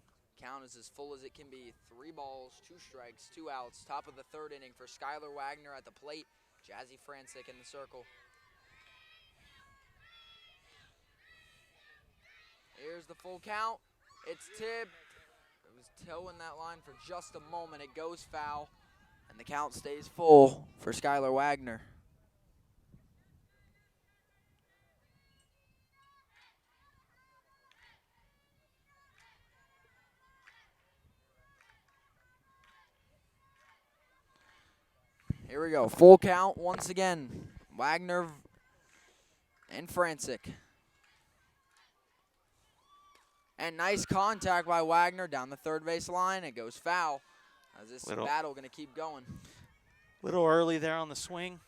Count is as full as it can be. 3 balls, 2 strikes, 2 outs. Top of the third inning for Skylar Waggoner at the plate. Jazzy Francik in the circle. Here's the full count. It's tipped. It was towing that line for just a moment. It goes foul, and the count stays full for Skylar Waggoner. Here we go, full count once again. Waggoner and Francik. And nice contact by Waggoner down the third base line. It goes foul. As this battle going to keep going. Little early there on the swing.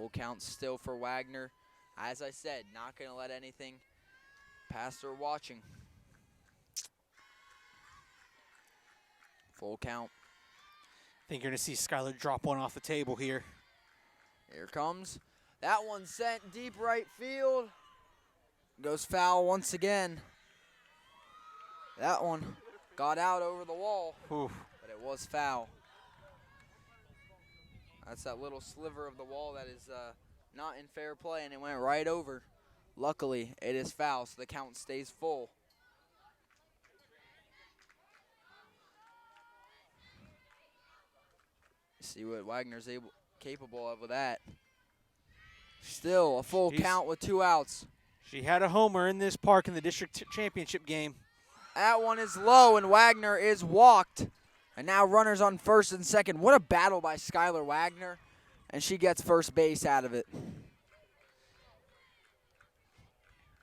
Full count still for Waggoner. As I said, not going to let anything pass her watching. Full count. I think you're going to see Skylar drop one off the table here. Here comes. That one sent deep right field. Goes foul once again. That one got out over the wall, Oof. but it was foul. That's that little sliver of the wall that is not in fair play, and it went right over. Luckily, it is foul, so the count stays full. See what Waggoner's capable of with that. Still a full count with 2 outs. She had a homer in this park in the district championship game. That one is low, and Waggoner is walked. And now runners on first and second. What a battle by Skylar Waggoner, and she gets first base out of it.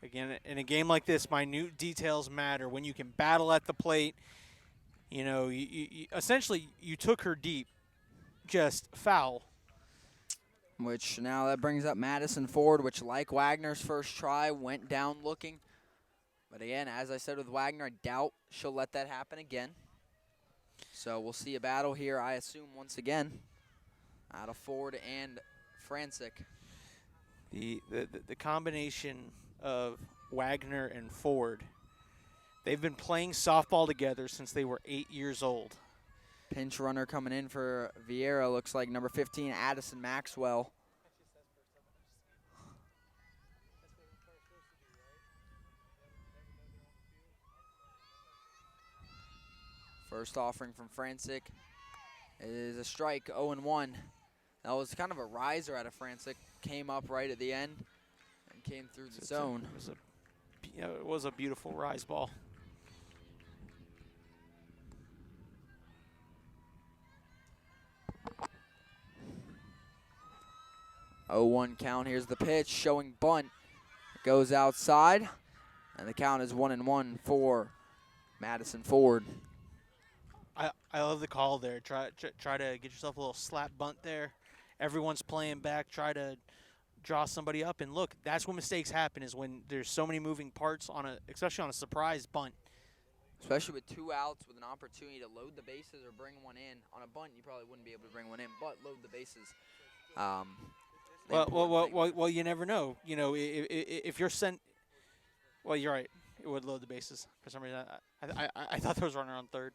Again, in a game like this, minute details matter. When you can battle at the plate, you know, essentially you took her deep, just foul. Which now that brings up Madison Ford, which like Waggoner's first try, went down looking. But again, as I said with Waggoner, I doubt she'll let that happen again. So we'll see a battle here, I assume, once again, out of Ford and Francik. The combination of Waggoner and Ford, they've been playing softball together since they were 8 years old. Pinch runner coming in for Viera, looks like number 15, Addison Maxwell. First offering from Francik is a strike, 0-1. That was kind of a riser out of Francik. Came up right at the end and came through the zone. It was a beautiful rise ball. Oh, 1 count. Here's the pitch showing bunt. It goes outside, and the count is 1-1 for Madison Ford. I love the call there. Try to get yourself a little slap bunt there. Everyone's playing back. Try to draw somebody up, and look, that's when mistakes happen. Is when there's so many moving parts especially on a surprise bunt. Especially with 2 outs, with an opportunity to load the bases or bring one in. On a bunt, you probably wouldn't be able to bring one in, but load the bases. Well, you never know. You know, if you're sent. Well, you're right. It would load the bases for some reason. I thought there was a runner on third.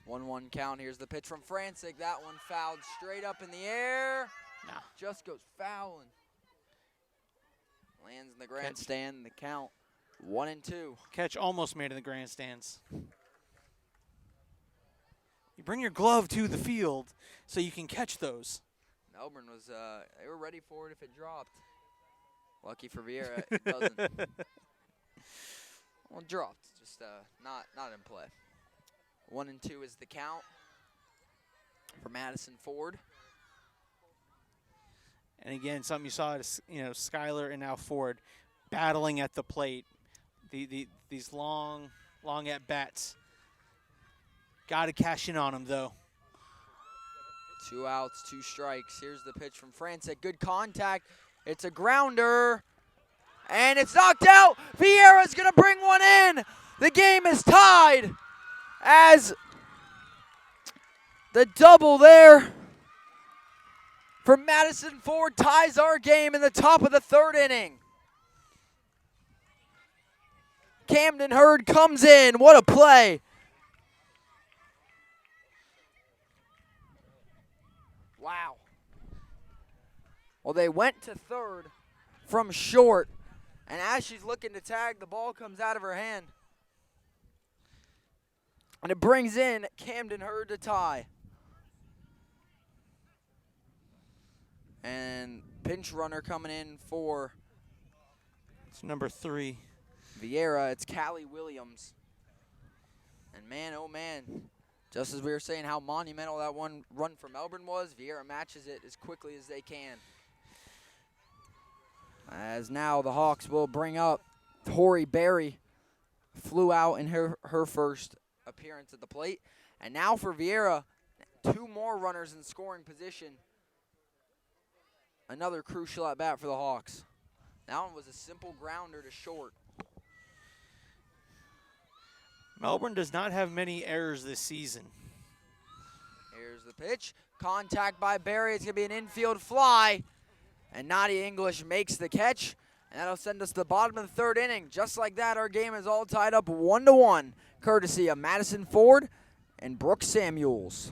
1-1 count. Here's the pitch from Francik. That one fouled straight up in the air. Nah. Just goes fouling. Lands in the grandstand. The count 1-2. Catch almost made in the grandstands. You bring your glove to the field so you can catch those. Melbourne was, they were ready for it if it dropped. Lucky for Viera, it doesn't. Well, it dropped, just not in play. 1-2 is the count for Madison Ford. And again, something you saw, Skylar and now Ford battling at the plate. These long at bats. Got to cash in on them though. 2 outs, 2 strikes. Here's the pitch from Francik. Good contact. It's a grounder, and it's knocked out. Viera's gonna bring one in. The game is tied as the double there for Madison Ford ties our game in the top of the 3rd inning. Camden Hurd comes in. What a play. Wow. Well, they went to third from short, and as she's looking to tag, the ball comes out of her hand. And it brings in Camden Hurd to tie. And pinch runner coming in for it's number 3. Viera. It's Callie Williams. And man, oh man, just as we were saying how monumental that one run for Melbourne was, Viera matches it as quickly as they can. As now the Hawks will bring up Tori Berry. Flew out in her first appearance at the plate. And now for Viera, 2 more runners in scoring position another crucial at bat for the Hawks. That one was a simple grounder to short. Melbourne does not have many errors this season. Here's the pitch. Contact by Barry. It's going to be an infield fly. And Nadia English makes the catch. And that'll send us to the bottom of the third inning. Just like that, our game is all tied up 1-1, courtesy of Madison Ford and Brooke Samuels.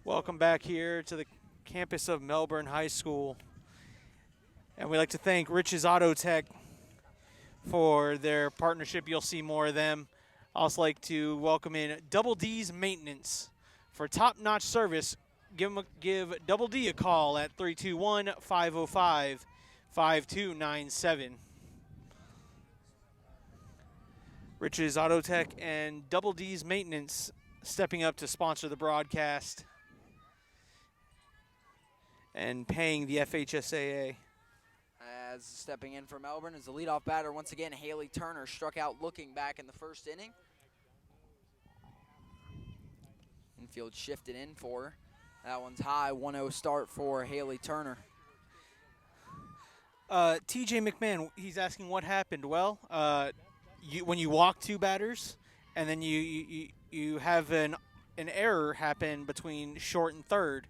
Welcome back here to the campus of Melbourne High School. And we'd like to thank Rich's Auto Tech for their partnership. You'll see more of them. Also like to welcome in Double D's Maintenance. For top-notch service, give Double D a call at 321-505-5297. Rich's Auto Tech and Double D's Maintenance stepping up to sponsor the broadcast and paying the FHSAA. As stepping in for Melbourne is the leadoff batter once again, Haley Turner, struck out looking back in the first inning. Infield shifted in for her. That one's high, 1-0 start for Haley Turner. TJ McMahon, he's asking what happened. Well, when you walk two batters and then you have an error happen between short and third,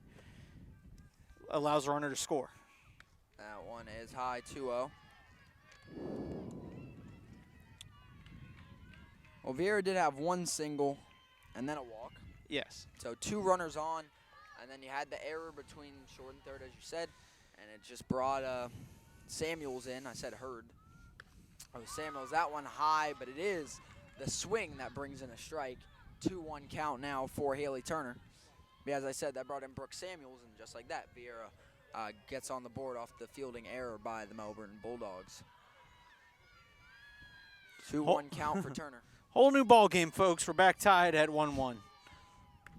allows a runner to score. That one is high, 2-0. Well, Viera did have one single and then a walk. Yes. So 2 runners on, and then you had the error between short and third, as you said, and it just brought Samuels in. I said Hurd. Oh, Samuels, that one high, but it is the swing that brings in a strike. 2-1 count now for Haley Turner. But as I said, that brought in Brooke Samuels, and just like that, Viera gets on the board off the fielding error by the Melbourne Bulldogs. 2-1 count for Turner. Whole new ball game, folks. We're back tied at 1-1.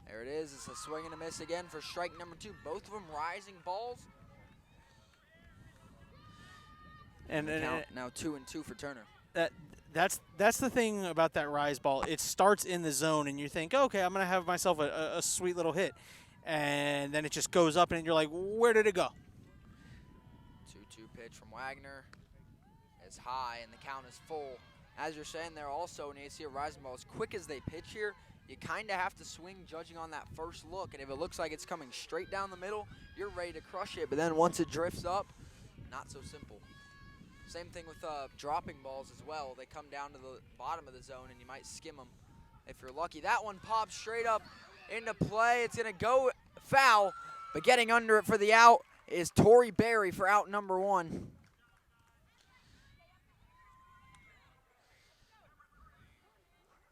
There it is. It's a swing and a miss again for strike number 2. Both of them rising balls. And now 2-2 for Turner. That's the thing about that rise ball. It starts in the zone, and you think, okay, I'm going to have myself a sweet little hit. And then it just goes up, and you're like, where did it go? 2-2 pitch from Waggoner is high, and the count is full. As you're saying, there also, when you see a rising ball, as quick as they pitch here, you kind of have to swing judging on that first look. And if it looks like it's coming straight down the middle, you're ready to crush it. But then once it drifts up, not so simple. Same thing with dropping balls as well. They come down to the bottom of the zone, and you might skim them if you're lucky. That one pops straight up into play. It's going to go foul, but getting under it for the out is Tori Berry for out number 1.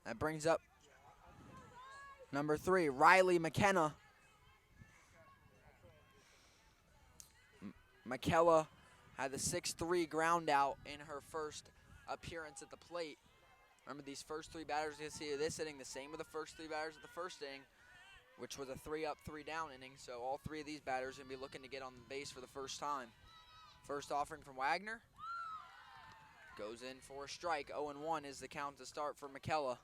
That brings up number 3, Riley McKenna. McKella had the 6-3 ground out in her first appearance at the plate. Remember, these first 3 batters you see this inning, the same with the first 3 batters of the first inning, which was a 3-up, 3-down inning. So all 3 of these batters are going to be looking to get on the base for the first time. First offering from Waggoner. Goes in for a strike. 0-1 is the count to start for McKella.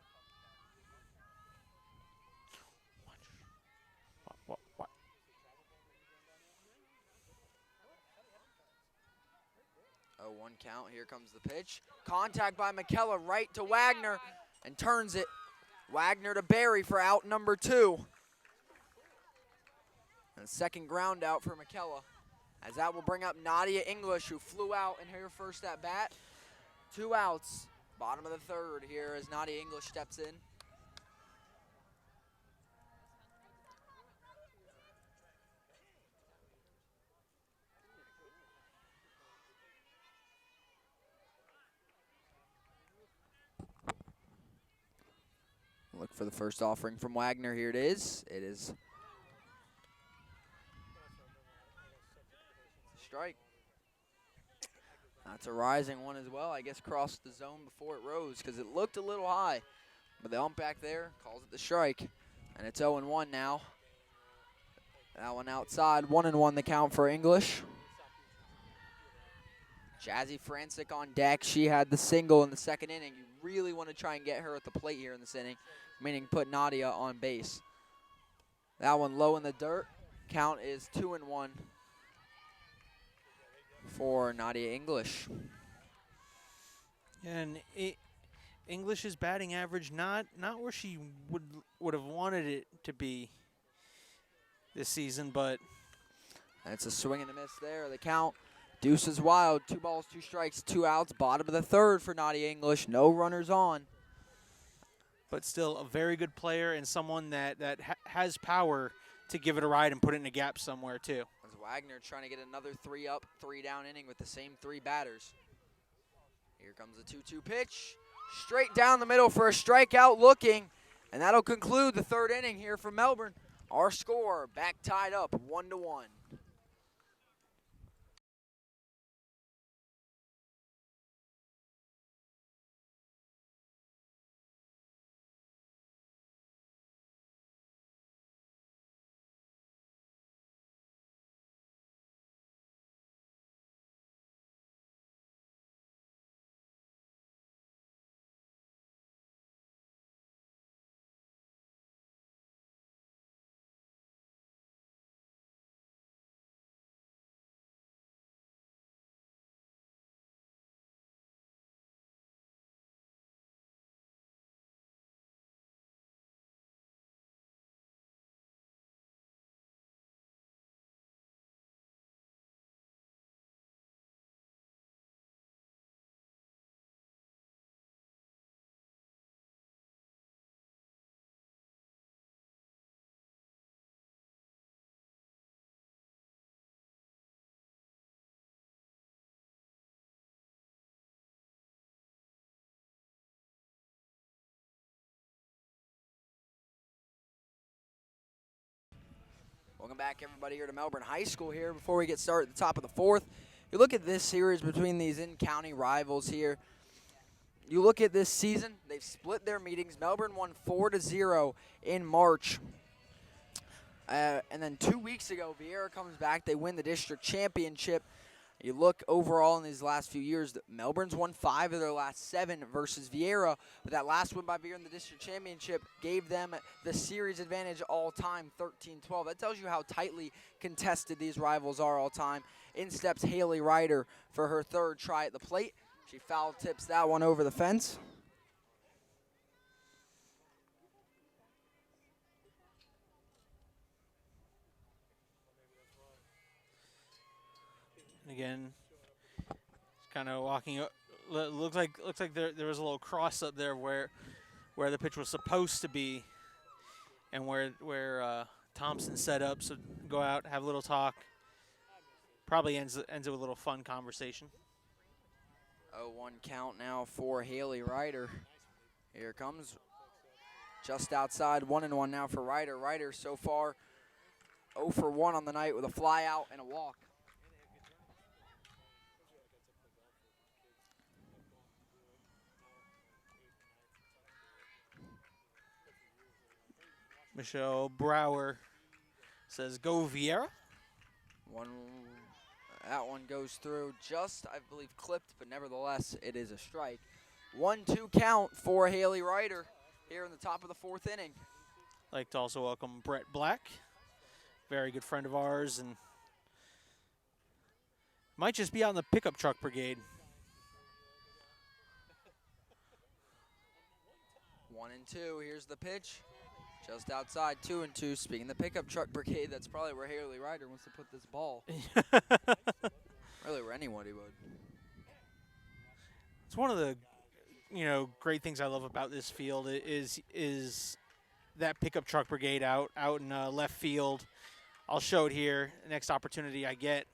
What? 0-1 count. Here comes the pitch. Contact by McKella right to Waggoner and turns it. Waggoner to Berry for out number 2. And second ground out for McKella. As that will bring up Nadia English, who flew out in her first at bat. 2 outs, bottom of the third here as Nadia English steps in. Look for the first offering from Waggoner. Here it is. It is strike. That's a rising one as well. I guess crossed the zone before it rose because it looked a little high. But the ump back there calls it the strike. And it's 0-1 now. That one outside. 1-1 the count for English. Jazzy Francik on deck. She had the single in the second inning. You really want to try and get her at the plate here in this inning, meaning put Nadia on base. That one low in the dirt. Count is 2-1 for Nadia English. And English's batting average not where she would have wanted it to be this season, but that's a swing and a miss there. The count, deuce is wild. 2 balls, 2 strikes, 2 outs. Bottom of the third for Nadia English. No runners on. But still a very good player and someone that has power to give it a ride and put it in a gap somewhere too. As Waggoner trying to get another 3 up, 3 down inning with the same 3 batters. Here comes the 2-2 pitch. Straight down the middle for a strikeout looking. And that'll conclude the 3rd inning here for Melbourne. Our score back tied up 1-1. Welcome back, everybody, here to Melbourne High School here. Before we get started at the top of the 4th, you look at this series between these in-county rivals here. You look at this season, they've split their meetings. Melbourne won 4-0 in March. And then 2 weeks ago, Viera comes back. They win the district championship. You look overall in these last few years, Melbourne's won 5 of their last 7 versus Viera, but that last win by Viera in the district championship gave them the series advantage all time, 13-12. That tells you how tightly contested these rivals are all time. In steps Haley Ryder for her 3rd try at the plate. She foul tips that one over the fence. again, kind of walking. Looks like there was a little cross up there where the pitch was supposed to be, and where Thompson set up. So go out, have a little talk. Probably ends it with a little fun conversation. 0-1 count now for Haley Ryder. Here comes just outside, 1-1 now for Ryder. Ryder so far 0 for 1 on the night with a fly out and a walk. Michelle Brower says, "Go Viera." That one goes through, just, I believe, clipped, but nevertheless, it is a strike. 1-2 count for Haley Ryder here in the top of the 4th inning. I'd like to also welcome Brett Black, very good friend of ours, and might just be on the pickup truck brigade. 1-2, here's the pitch. Just outside, 2-2. Speaking of the pickup truck brigade, that's probably where Haley Ryder wants to put this ball. Really, where anybody would. It's one of the, great things I love about this field is that pickup truck brigade out in left field. I'll show it here. Next opportunity I get.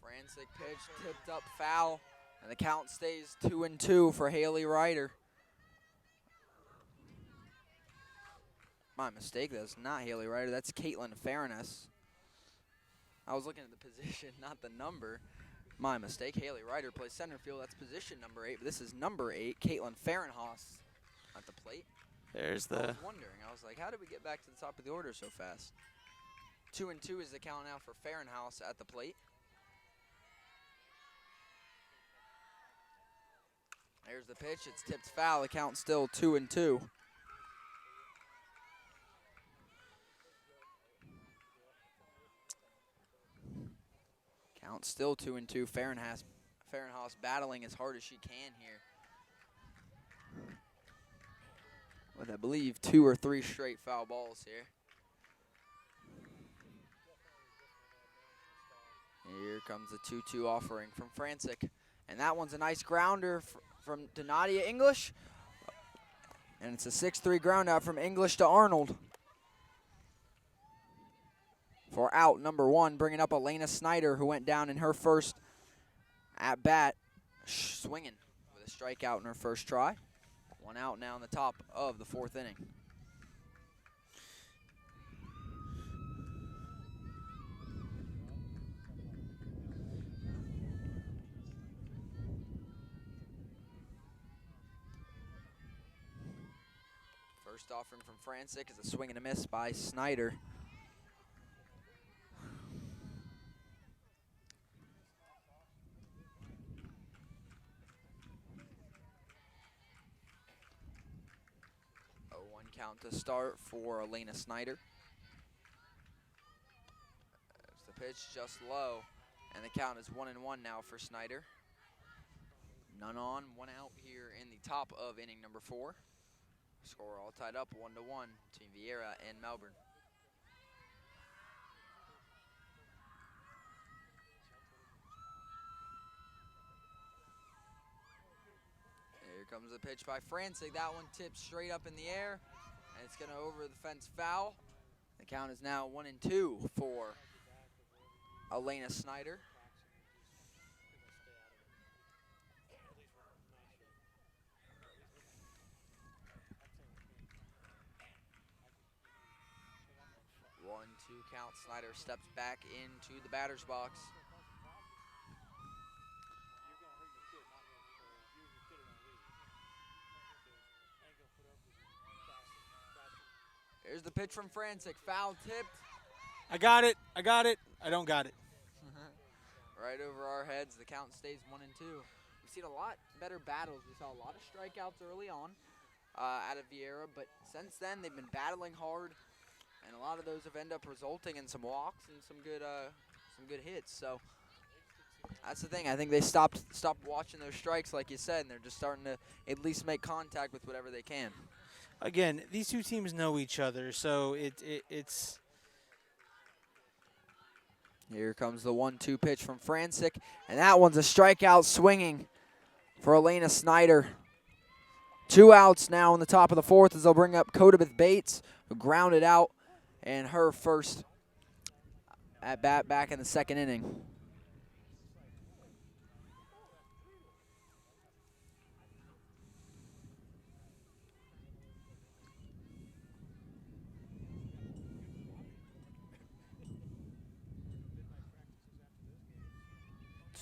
Francik pitch, tipped up, foul, and the count stays 2-2 for Haley Ryder. My mistake, that's not Haley Ryder, that's Caitlin Fairness. I was looking at the position, not the number. My mistake, Haley Ryder plays center field, that's position number 8, but this is number 8, Caitlin Fahrenhaus at the plate. There's I the... was wondering, I was like, how did we get back to the top of the order so fast? 2-2 is the count now for Fahrenhaus at the plate. There's the pitch, it's tipped foul, the count still 2-2. Count still 2-2. Fahrenhaus battling as hard as she can here. With, I believe, 2 or 3 straight foul balls here. Here comes the 2-2 offering from Francik. And that one's a nice grounder from Nadia English. And it's a 6-3 ground out from English to Arnold. For out number 1, bringing up Elena Snyder, who went down in her first at-bat, swinging with a strikeout in her first try. 1 out now in the top of the 4th inning. First offering from Francik is a swing and a miss by Snyder. Count to start for Elena Snyder. There's the pitch, just low, and the count is 1-1 now for Snyder. None on, 1 out here in the top of inning number 4. Score all tied up 1-1 between Viera and Melbourne. Here comes the pitch by Francik. That one tips straight up in the air. And it's going to over the fence foul. The count is now 1-2 for Elena Snyder. One, 2 count. Snyder steps back into the batter's box. Here's the pitch from Francik. Foul tipped. I got it. I don't got it. Right over our heads. The count stays 1-2. We've seen a lot better battles. We saw a lot of strikeouts early on out of Viera, but since then they've been battling hard, and a lot of those have ended up resulting in some walks and some good hits. So that's the thing. I think they stopped watching those strikes, like you said, and they're just starting to at least make contact with whatever they can. Again, these two teams know each other, so it's... Here comes the 1-2 pitch from Francik, and that one's a strikeout swinging for Elena Snyder. 2 outs now in the top of the 4th as they'll bring up Codabeth Bates, who grounded out in her first at-bat back in the 2nd inning.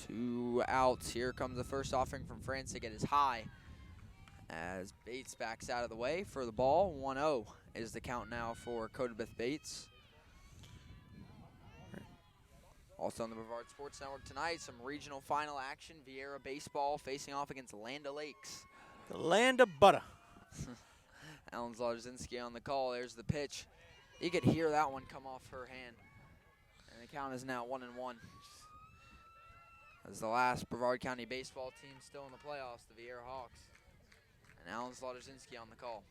Two outs. Here comes the first offering from Francik. It is high as Bates backs out of the way for the ball. 1-0 is the count now for Codabeth Bates. Also on the Brevard Sports Network tonight, some regional final action. Viera baseball facing off against Land O'Lakes. The land of butter. Alan Zlarzinski on the call. There's the pitch. You could hear that one come off her hand. And the count is now 1-1. As the last Brevard County baseball team still in the playoffs, the Viera Hawks. And Alan Zlarzinski on the call.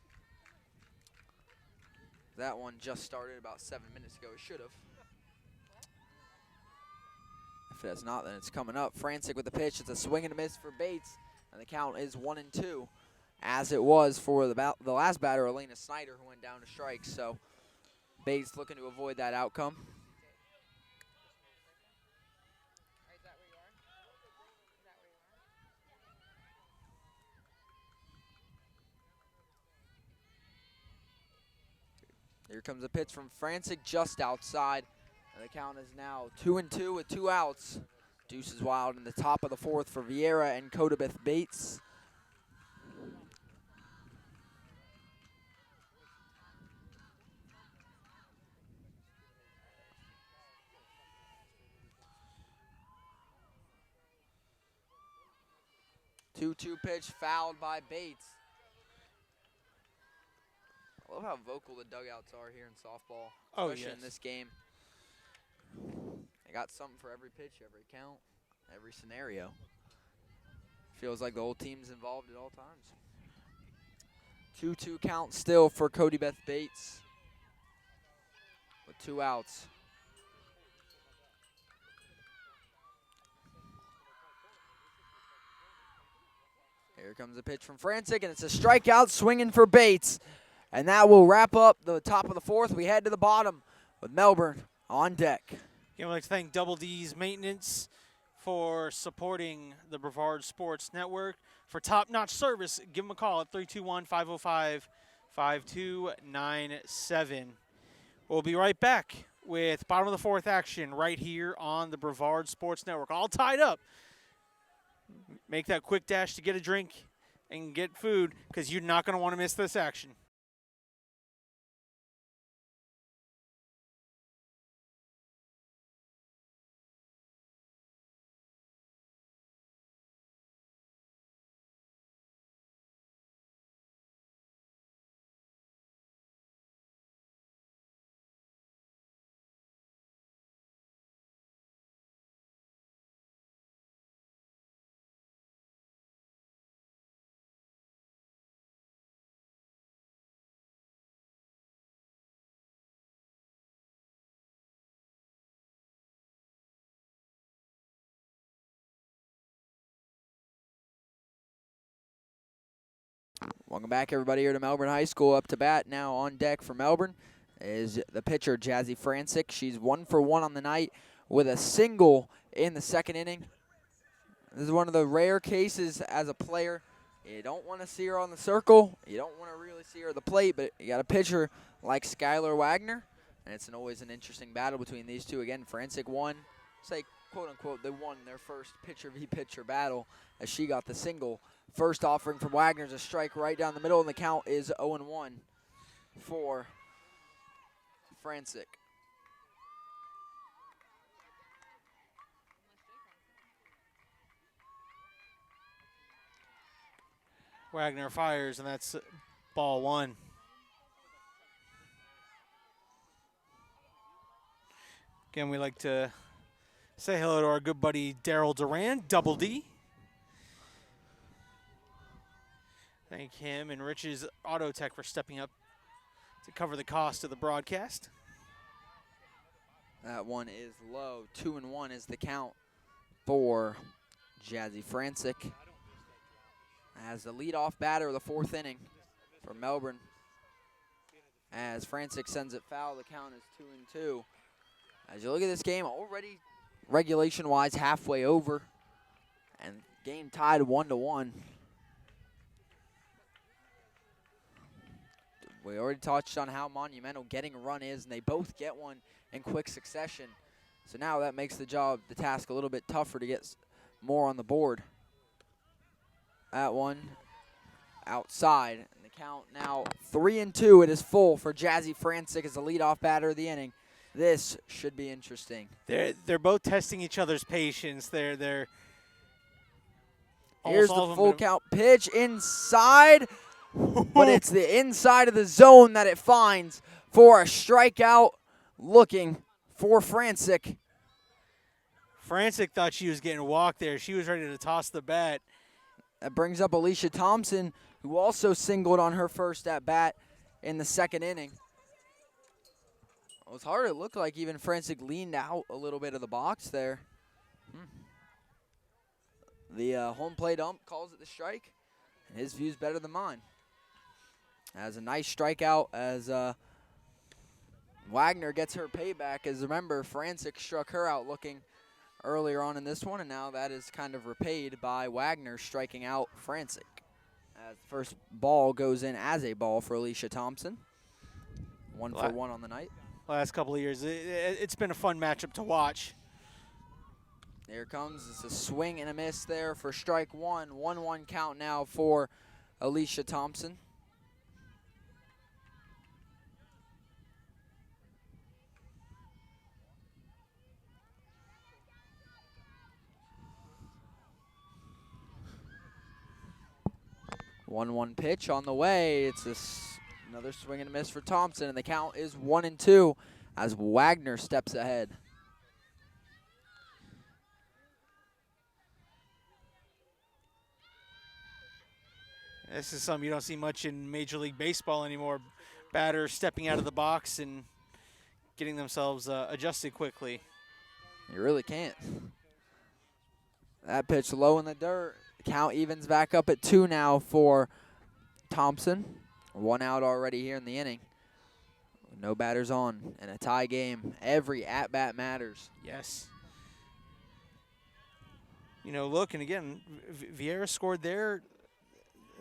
That one just started about 7 minutes ago. It should have. If it has not, then it's coming up. Francik with the pitch. It's a swing and a miss for Bates, and the count is 1-2, as it was for the last batter, Elena Snyder, who went down to strike. So Bates looking to avoid that outcome. Here comes a pitch from Francik just outside. And the count is now 2-2 with 2 outs. Deuces wild in the top of the 4th for Viera and Codabeth Bates. Two-two pitch fouled by Bates. I love how vocal the dugouts are here in softball, especially in this game. They got something for every pitch, every count, every scenario. Feels like the whole team's involved at all times. 2-2 count still for Cody Beth Bates with 2 outs. Here comes a pitch from Francik, and it's a strikeout swinging for Bates. And that will wrap up the top of the 4th. We head to the bottom with Melbourne on deck. Again, we'd like to thank Double D's Maintenance for supporting the Brevard Sports Network. For top-notch service, give them a call at 321-505-5297. We'll be right back with bottom of the 4th action right here on the Brevard Sports Network. All tied up. Make that quick dash to get a drink and get food, because you're not going to want to miss this action. Welcome back, everybody, here to Melbourne High School. Up to bat now on deck for Melbourne is the pitcher, Jazzy Francik. She's 1 for 1 on the night with a single in the 2nd inning. This is one of the rare cases as a player. You don't want to see her on the circle. You don't want to really see her at the plate, but you got a pitcher like Skylar Waggoner, and it's always an interesting battle between these two. Again, Francik won, say, quote-unquote, they won their first pitcher-v-pitcher battle as she got the single. First offering from Wagner's a strike right down the middle, and the count is 0-1 for Francik. Waggoner fires, and that's ball 1. Again, we'd like to say hello to our good buddy Daryl Duran, Double D. Thank him and Rich's Auto Tech for stepping up to cover the cost of the broadcast. That one is low. 2-1 is the count for Jazzy Francik. As the leadoff batter of the 4th inning for Melbourne. As Francik sends it foul, the count is 2-2. As you look at this game, already regulation-wise halfway over, and game tied 1-1. We already touched on how monumental getting a run is, and they both get one in quick succession. So now that makes the task a little bit tougher to get more on the board. That one outside, and the count now 3-2. It is full for Jazzy Francik as the leadoff batter of the inning. This should be interesting. They're both testing each other's patience. They're Here's the full count pitch inside, but it's the inside of the zone that it finds for a strikeout looking for Francik. Francik thought she was getting walked there. She was ready to toss the bat. That brings up Alicia Thompson, who also singled on her first at-bat in the 2nd inning. It was hard. It looked like even Francik leaned out a little bit of the box there. The home plate ump calls it the strike, and his view's better than mine. As a nice strikeout as Waggoner gets her payback. As remember, Francik struck her out looking earlier on in this one, and now that is kind of repaid by Waggoner striking out Francik. As the first ball goes in as a ball for Alicia Thompson. 1 for 1 on the night. Last couple of years, it's been a fun matchup to watch. Here comes, it's a swing and a miss there for strike one. 1-1 count now for Alicia Thompson. One pitch on the way. It's another swing and a miss for Thompson, and the count is 1-2 as Waggoner steps ahead. This is something you don't see much in Major League Baseball anymore. Batters stepping out of the box and getting themselves adjusted quickly. You really can't. That pitch low in the dirt. The count evens back up at 2 now for Thompson. 1 out already here in the inning. No batters on in a tie game. Every at-bat matters. Yes. You know, look, and again, Viera scored their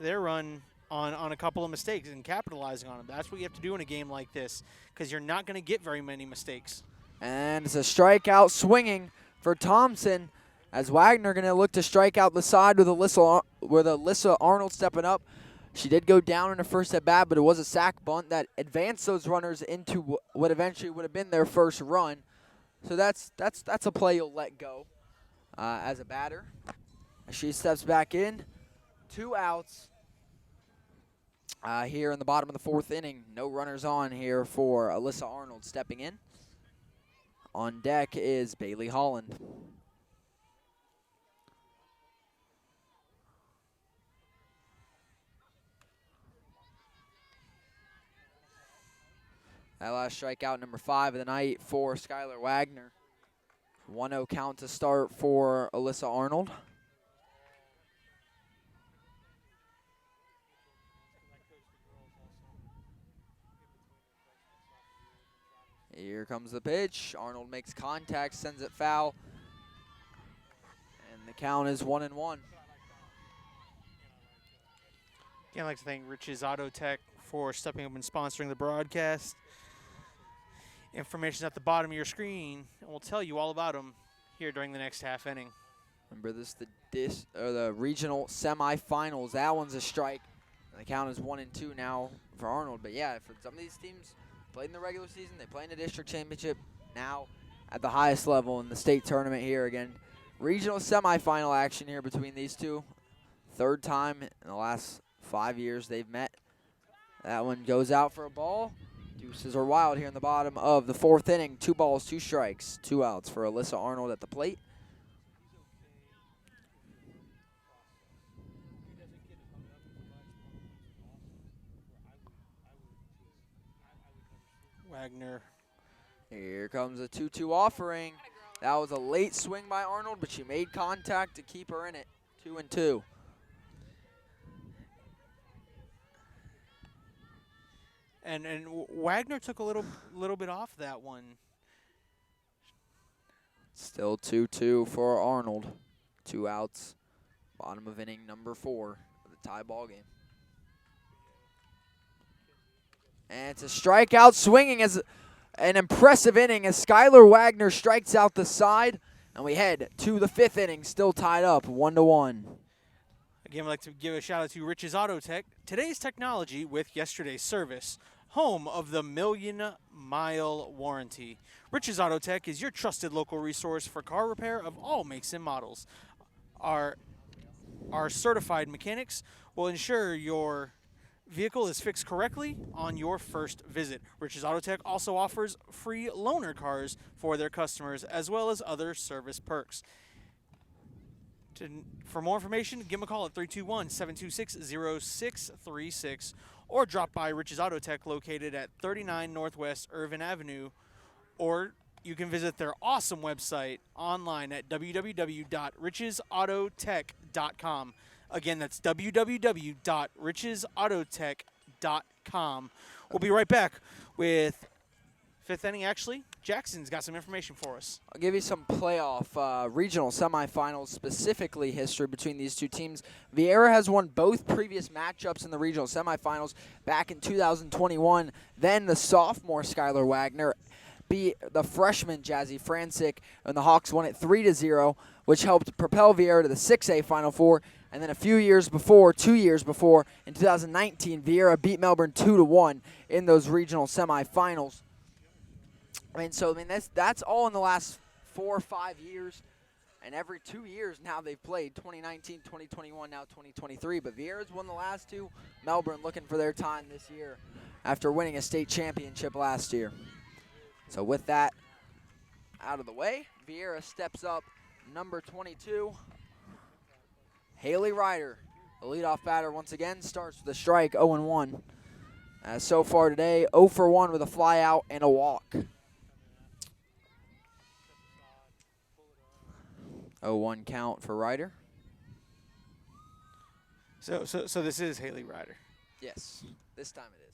run on a couple of mistakes and capitalizing on them. That's what you have to do in a game like this because you're not going to get very many mistakes. And it's a strikeout swinging for Thompson as Waggoner going to look to strike out the side with Alyssa Arnold stepping up. She did go down in her first at bat, but it was a sac bunt that advanced those runners into what eventually would have been their first run. So that's a play you'll let go as a batter. As she steps back in, 2 outs here in the bottom of the 4th inning. No runners on here for Alyssa Arnold stepping in. On deck is Bailey Holland. That last strikeout, number 5 of the night for Skylar Waggoner. 1-0 count to start for Alyssa Arnold. Here comes the pitch. Arnold makes contact, sends it foul. And the count is 1-1. Again, I'd like to thank Rich's Auto Tech for stepping up and sponsoring the broadcast. Information at the bottom of your screen, and we'll tell you all about them here during the next half inning. Remember this, the regional semifinals. That one's a strike. And the count is 1-2 now for Arnold. But yeah, for some of these teams, played in the regular season, they play in the district championship. Now at the highest level in the state tournament here again. Regional semifinal action here between these two. 3rd time in the last 5 years they've met. That one goes out for a ball. Deuces are wild here in the bottom of the 4th inning. 2 balls, 2 strikes, 2 outs for Alyssa Arnold at the plate. Waggoner. Here comes a 2-2 offering. That was a late swing by Arnold, but she made contact to keep her in it. 2-2. And Waggoner took a little bit off that one. Still 2-2 for Arnold. 2 outs. Bottom of inning number 4 of the tie ball game. And it's a strikeout swinging as an impressive inning as Skylar Waggoner strikes out the side. And we head to the 5th inning, still tied up 1-1. Again, I'd like to give a shout out to Rich's Auto Tech. Today's technology with yesterday's service. Home of the million-mile warranty. Rich's Auto Tech is your trusted local resource for car repair of all makes and models. Our certified mechanics will ensure your vehicle is fixed correctly on your first visit. Rich's Auto Tech also offers free loaner cars for their customers as well as other service perks. For more information, give them a call at 321-726-0636 or drop by Rich's Auto Tech located at 39 Northwest Irvin Avenue or you can visit their awesome website online at www.richesautotech.com. Again, that's www.richesautotech.com. We'll be right back with fifth inning. Actually, Jackson's got some information for us. I'll give you some playoff regional semifinals, specifically history between these two teams. Viera has won both previous matchups in the regional semifinals back in 2021. Then the sophomore Skylar Waggoner beat the freshman Jazzy Francik, and the Hawks won it 3-0, which helped propel Viera to the 6A Final Four. And then 2 years before, in 2019, Viera beat Melbourne 2-1 in those regional semifinals. That's all in the last 4 or 5 years. And every 2 years now they've played, 2019, 2021, now 2023. But Viera's won the last two. Melbourne looking for their time this year after winning a state championship last year. So with that out of the way, Viera steps up, number 22, Haley Ryder. The leadoff batter once again starts with a strike, 0-1. As so far today, 0 for 1 with a fly out and a walk. 0-1 count for Ryder. So this is Haley Ryder. Yes, this time it is.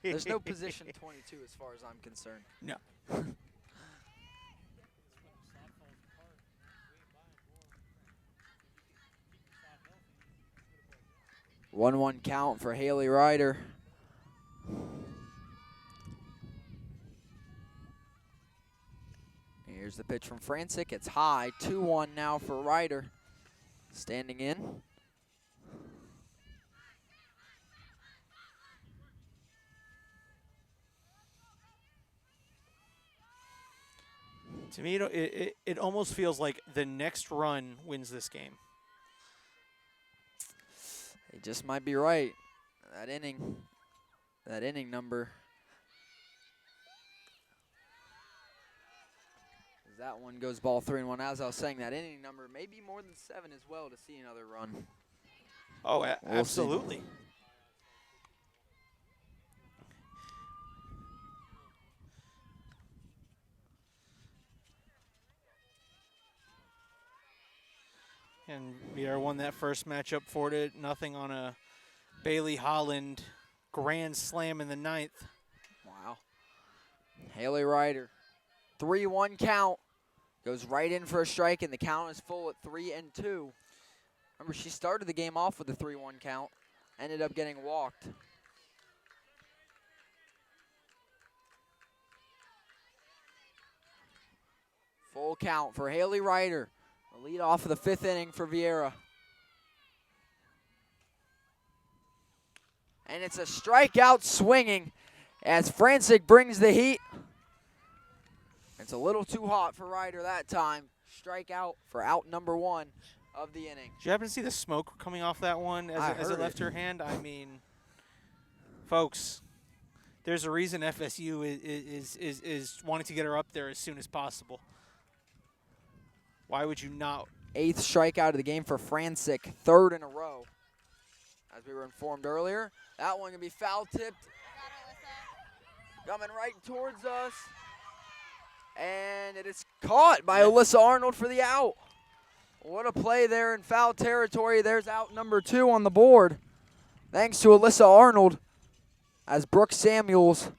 There's no position 22 as far as I'm concerned. No. 1-1 count for Haley Ryder. Here's the pitch from Francik. It's high. 2-1 now for Ryder. Standing in. To me, it almost feels like the next run wins this game. He just might be right. That inning number. That one goes ball 3-1. As I was saying, that inning number may be more than 7 as well to see another run. Oh, absolutely. See. And Viera won that first matchup 4-0 on a Bailey Holland grand slam in the 9th. Wow. Haley Ryder, 3-1 count. Goes right in for a strike, and the count is full at 3-2. Remember, she started the game off with a 3-1 count, ended up getting walked. Full count for Haley Ryder. The lead off of the 5th inning for Viera. And it's a strikeout swinging as Francik brings the heat. It's a little too hot for Ryder that time. Strikeout for out number 1 of the inning. Did you happen to see the smoke coming off that one as it left her hand? I mean, folks, there's a reason FSU is wanting to get her up there as soon as possible. Why would you not? 8th strikeout of the game for Francik, 3rd in a row. As we were informed earlier, that one can be foul tipped. Coming right towards us. And it is caught by Alyssa Arnold for the out. What a play there in foul territory. There's out number 2 on the board. Thanks to Alyssa Arnold as Brooke Samuels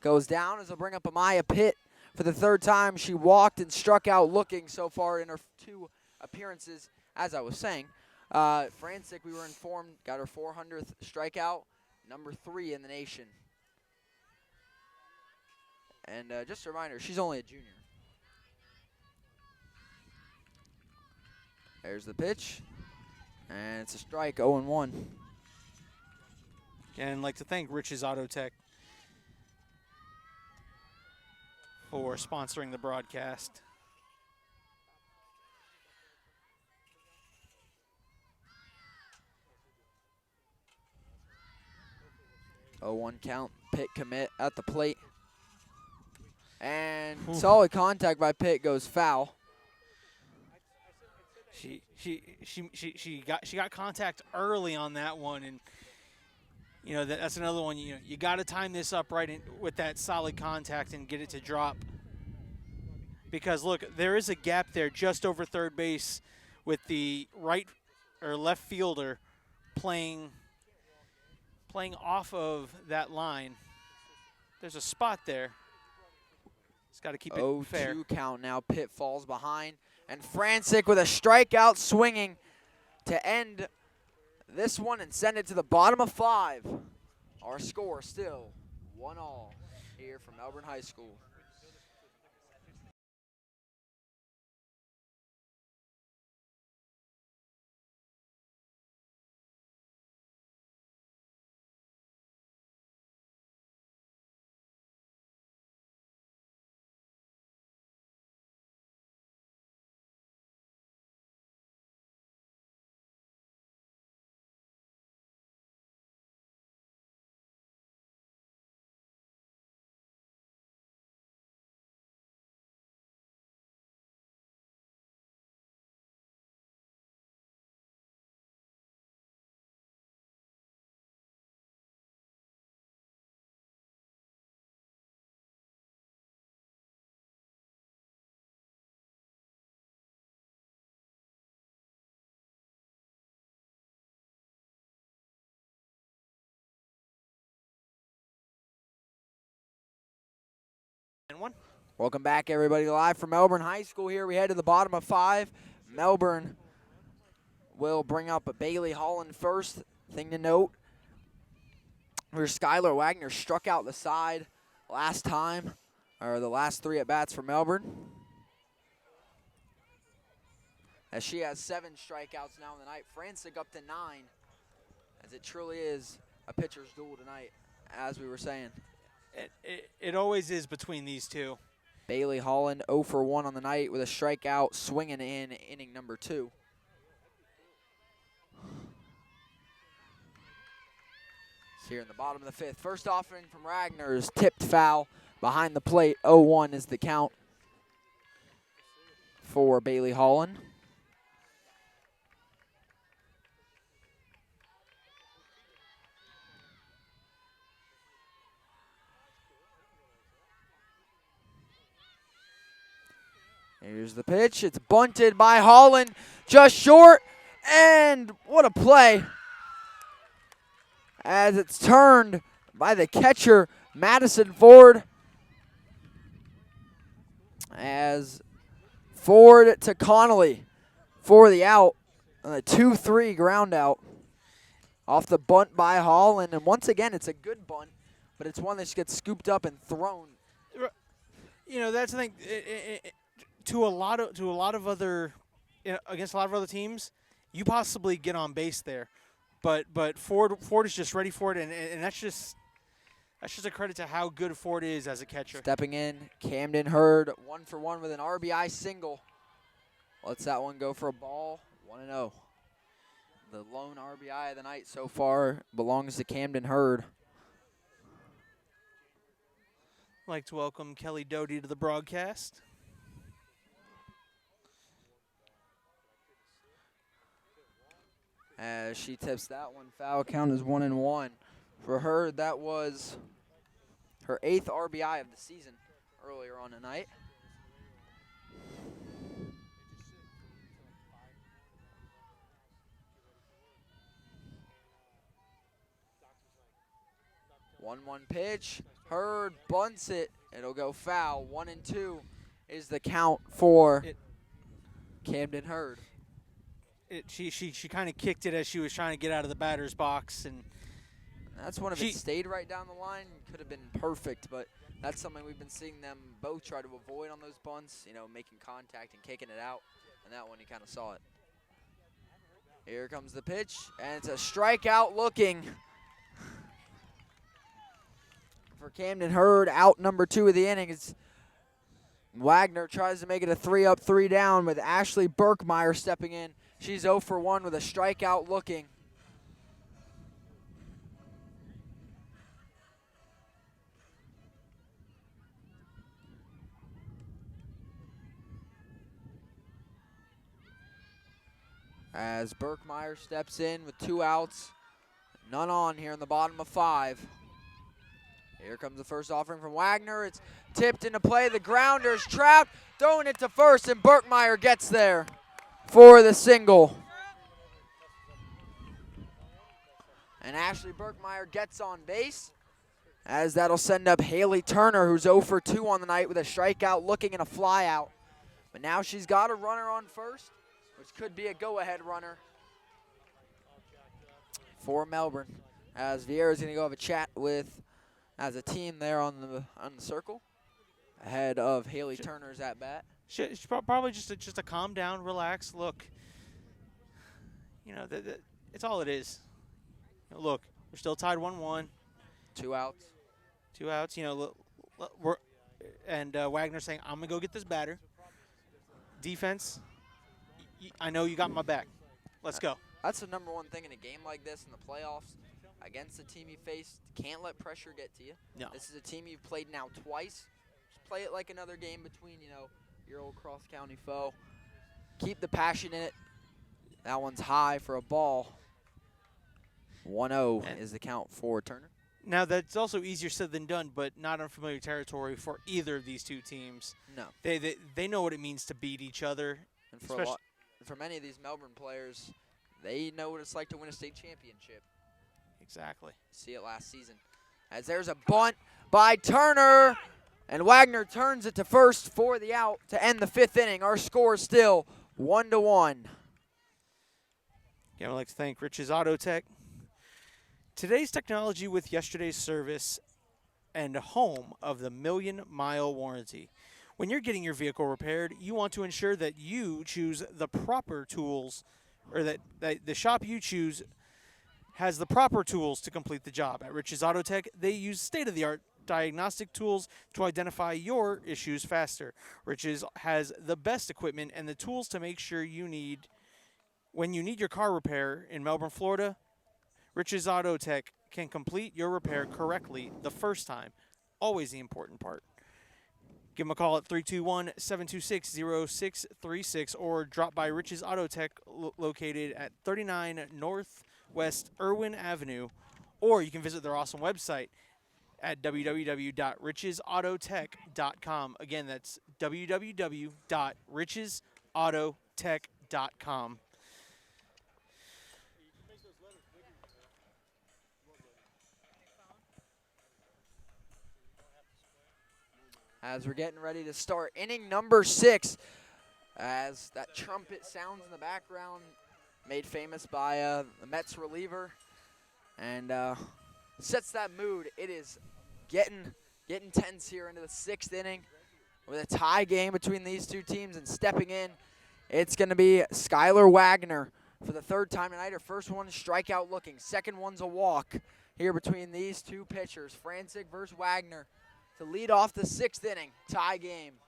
goes down as they'll bring up Amaya Pitt for the 3rd time. She walked and struck out looking so far in her 2 appearances. As I was saying, Francik, we were informed, got her 400th strikeout, number 3 in the nation. And just a reminder, she's only a junior. There's the pitch. And it's a strike, 0-1. Again, I'd like to thank Rich's Auto Tech for sponsoring the broadcast. Oh, 1 count. Pitt commit at the plate. And solid contact by Pitt goes foul. She got contact early on that one, and that's another one. You got to time this up right with that solid contact and get it to drop. Because look, there is a gap there just over third base with the right or left fielder playing off of that line. There's a spot there. He's got to keep it fair. 0-2 count now. Pitt falls behind. And Francik with a strikeout swinging to end this one and send it to the bottom of 5. Our score still 1-all here from Melbourne High School. And 1. Welcome back, everybody, live from Melbourne High School here. We head to the bottom of 5. Melbourne will bring up Bailey Holland first. Thing to note, where Skylar Waggoner struck out the side last time, or the last 3 at-bats for Melbourne. As she has 7 strikeouts now in the night. Francik up to 9, as it truly is a pitcher's duel tonight, as we were saying. It always is between these two. Bailey Holland 0 for 1 on the night with a strikeout, swinging in inning number 2. It's here in the bottom of the 5th. First offering from Wagner is tipped foul behind the plate. 0-1 is the count for Bailey Holland. Here's the pitch. It's bunted by Holland, just short, and what a play. As it's turned by the catcher, Madison Ford. As Ford to Connolly for the out. A 2-3 ground out off the bunt by Holland. And once again, it's a good bunt, but it's one that just gets scooped up and thrown. That's the thing. To a lot of other, against a lot of other teams, you possibly get on base there, but Ford is just ready for it, and that's just a credit to how good Ford is as a catcher. Stepping in, Camden Hurd 1 for 1 with an RBI single. Lets that one go for a ball. 1-0. The lone RBI of the night so far belongs to Camden Hurd. I'd like to welcome Kelly Doty to the broadcast. As she tips that one, foul count is 1-1. For her, that was her 8th RBI of the season earlier on tonight. One pitch. Hurd bunts it. It'll go foul. 1-2 is the count for Camden Hurd. She kind of kicked it as she was trying to get out of the batter's box, and that's one of it stayed right down the line. Could have been perfect, but that's something we've been seeing them both try to avoid on those bunts, making contact and kicking it out, and that one you kind of saw it. Here comes the pitch, and it's a strikeout looking for Camden Hurd, out number 2 of the inning. Wagner tries to make it a 3-up, 3-down with Ashley Burkmeyer stepping in. She's 0 for 1 with a strikeout looking. As Burkmeyer steps in with 2 outs, None on here in the bottom of 5. Here comes the first offering from Waggoner. It's tipped into play. The grounder's trapped. Throwing it to first, and Burkmeyer gets there for the single. And Ashley Burkmeyer gets on base, as that'll send up Haley Turner, who's 0 for 2 on the night with a strikeout looking and a fly out. But now she's got a runner on first, which could be a go-ahead runner for Melbourne, as Viera's going to go have a chat with as a team there on the circle ahead of Haley Turner's at bat. She's probably just a calm down, relax. Look, you know, it's all it is. You know, look, we're still tied 1-1. 2 outs. 2 outs. You know, Waggoner saying, "I'm gonna go get this batter." Defense, I know you got my back. Let's go. That's the number one thing in a game like this in the playoffs. Against the team you face, can't let pressure get to you. No. This is a team you've played now twice. Just play it like another game between, you know, your old cross-county foe. Keep the passion in it. That one's high for a ball. 1-0 is the count for Turner. Now, that's also easier said than done, but not unfamiliar territory for either of these two teams. No. They know what it means to beat each other. And for many of these Melbourne players, they know what it's like to win a state championship. Exactly. See it last season. As there's a bunt by Turner, and Waggoner turns it to first for the out to end the 5th inning. Our score is still 1-1. Yeah, I'd like to thank Rich's Auto Tech. Today's technology with yesterday's service and home of the 1,000,000-mile warranty. When you're getting your vehicle repaired, you want to ensure that you choose the proper tools, or that the shop you choose has the proper tools to complete the job. At Rich's Auto Tech, they use state-of-the-art diagnostic tools to identify your issues faster. Rich's has the best equipment and the tools to make sure when you need your car repair in Melbourne, Florida, Rich's Auto Tech can complete your repair correctly the first time. Always the important part. Give them a call at 321-726-0636 or drop by Rich's Auto Tech located at 39 Northwest Irwin Avenue, or you can visit their awesome website at www.richesautotech.com. Again, that's www.richesautotech.com. As we're getting ready to start inning number 6, as that trumpet sounds in the background, made famous by the Mets reliever, and sets that mood. It is getting tense here into the 6th inning with a tie game between these two teams, and stepping in, it's going to be Skylar Waggoner for the 3rd time tonight. Her first one strikeout looking, second one's a walk here between these two pitchers, Francik versus Waggoner, to lead off the 6th inning, tie game.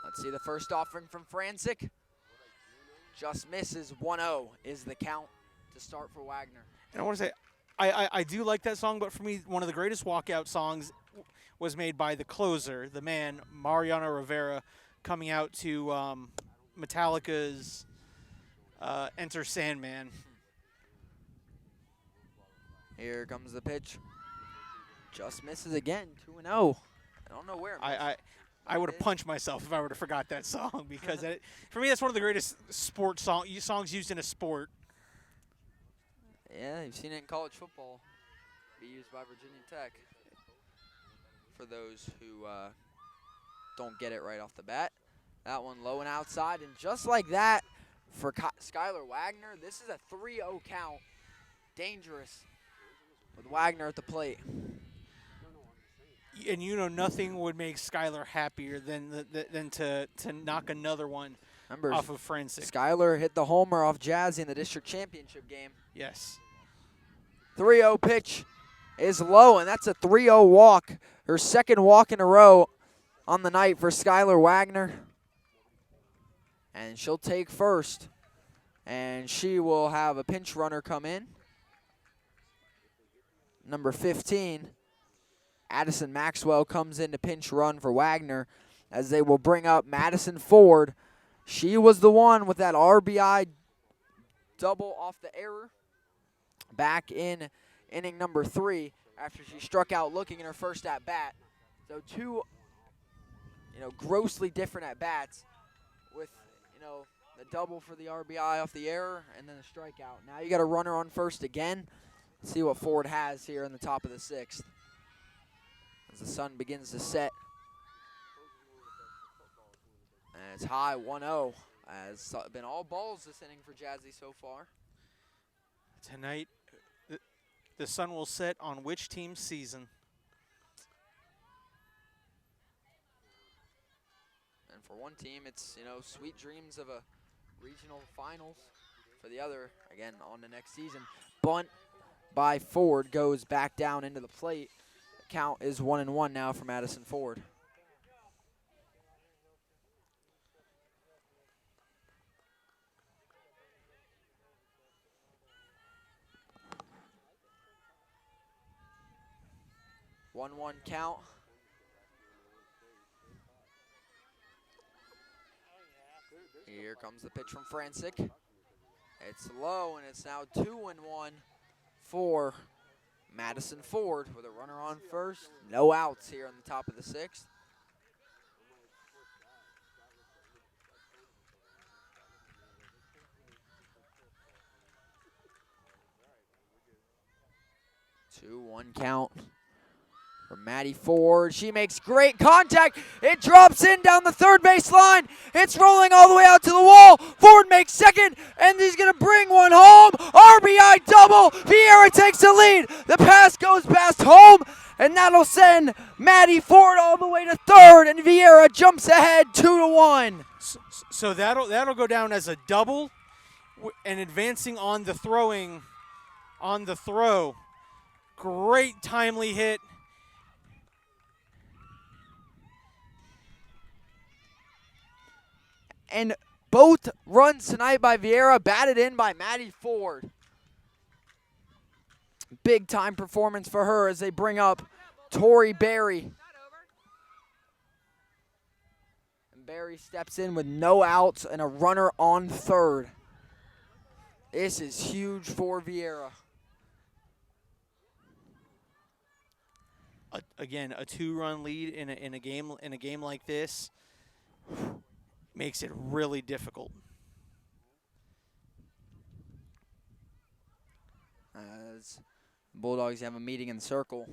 Let's see the first offering from Francik. Just misses. 1-0 is the count to start for Waggoner. And I want to say, I do like that song, but for me, one of the greatest walkout songs was made by the closer, the man, Mariano Rivera, coming out to Metallica's Enter Sandman. Here comes the pitch. Just misses again, 2-0. I don't know where. I would have punched myself if I would have forgot that song, because for me, that's one of the greatest sports songs used in a sport. Yeah, you've seen it in college football be used by Virginia Tech. For those who don't get it right off the bat. That one low and outside, and just like that, for Skylar Waggoner, this is a 3-0 count. Dangerous with Waggoner at the plate. And you know, nothing would make Skylar happier than to knock another one off of Francik. Skylar hit the homer off Jazzy in the district championship game. Yes. 3-0 pitch is low, and that's a 3-0 walk. Her second walk in a row on the night for Skylar Waggoner. And she'll take first, and she will have a pinch runner come in. Number 15, Addison Maxwell, comes in to pinch run for Waggoner, as they will bring up Madison Ford. She was the one with that RBI double off the error back in inning number 3 after she struck out looking in her first at bat. So two, grossly different at bats with, the double for the RBI off the error and then a strikeout. Now you got a runner on first again. Let's see what Ford has here in the top of the 6th. As the sun begins to set. And it's high 1-0. Has been all balls this inning for Jazzy so far. Tonight, the sun will set on which team's season? And for one team, it's, sweet dreams of a regional finals. For the other, again, on the next season. Bunt by Ford goes back down into the plate. The count is 1-1 now for Madison Ford. One count. Here comes the pitch from Francik. It's low, and it's now 2-1 for Madison Ford with a runner on first. No outs here on the top of the 6th. Two, 1 count for Maddie Ford. She makes great contact. It drops in down the third base line. It's rolling all the way out to the wall. Ford makes second, and he's going to bring one home. RBI double. Viera takes the lead. The pass goes past home, and that'll send Maddie Ford all the way to third, and Viera jumps ahead 2-1. So that'll go down as a double, and advancing on the throw. Great timely hit. And both runs tonight by Viera batted in by Maddie Ford. Big time performance for her as they bring up Tori Berry. And Berry steps in with no outs and a runner on third. This is huge for Viera. Again, a 2-run lead in a game like this makes it really difficult. As Bulldogs have a meeting in the circle.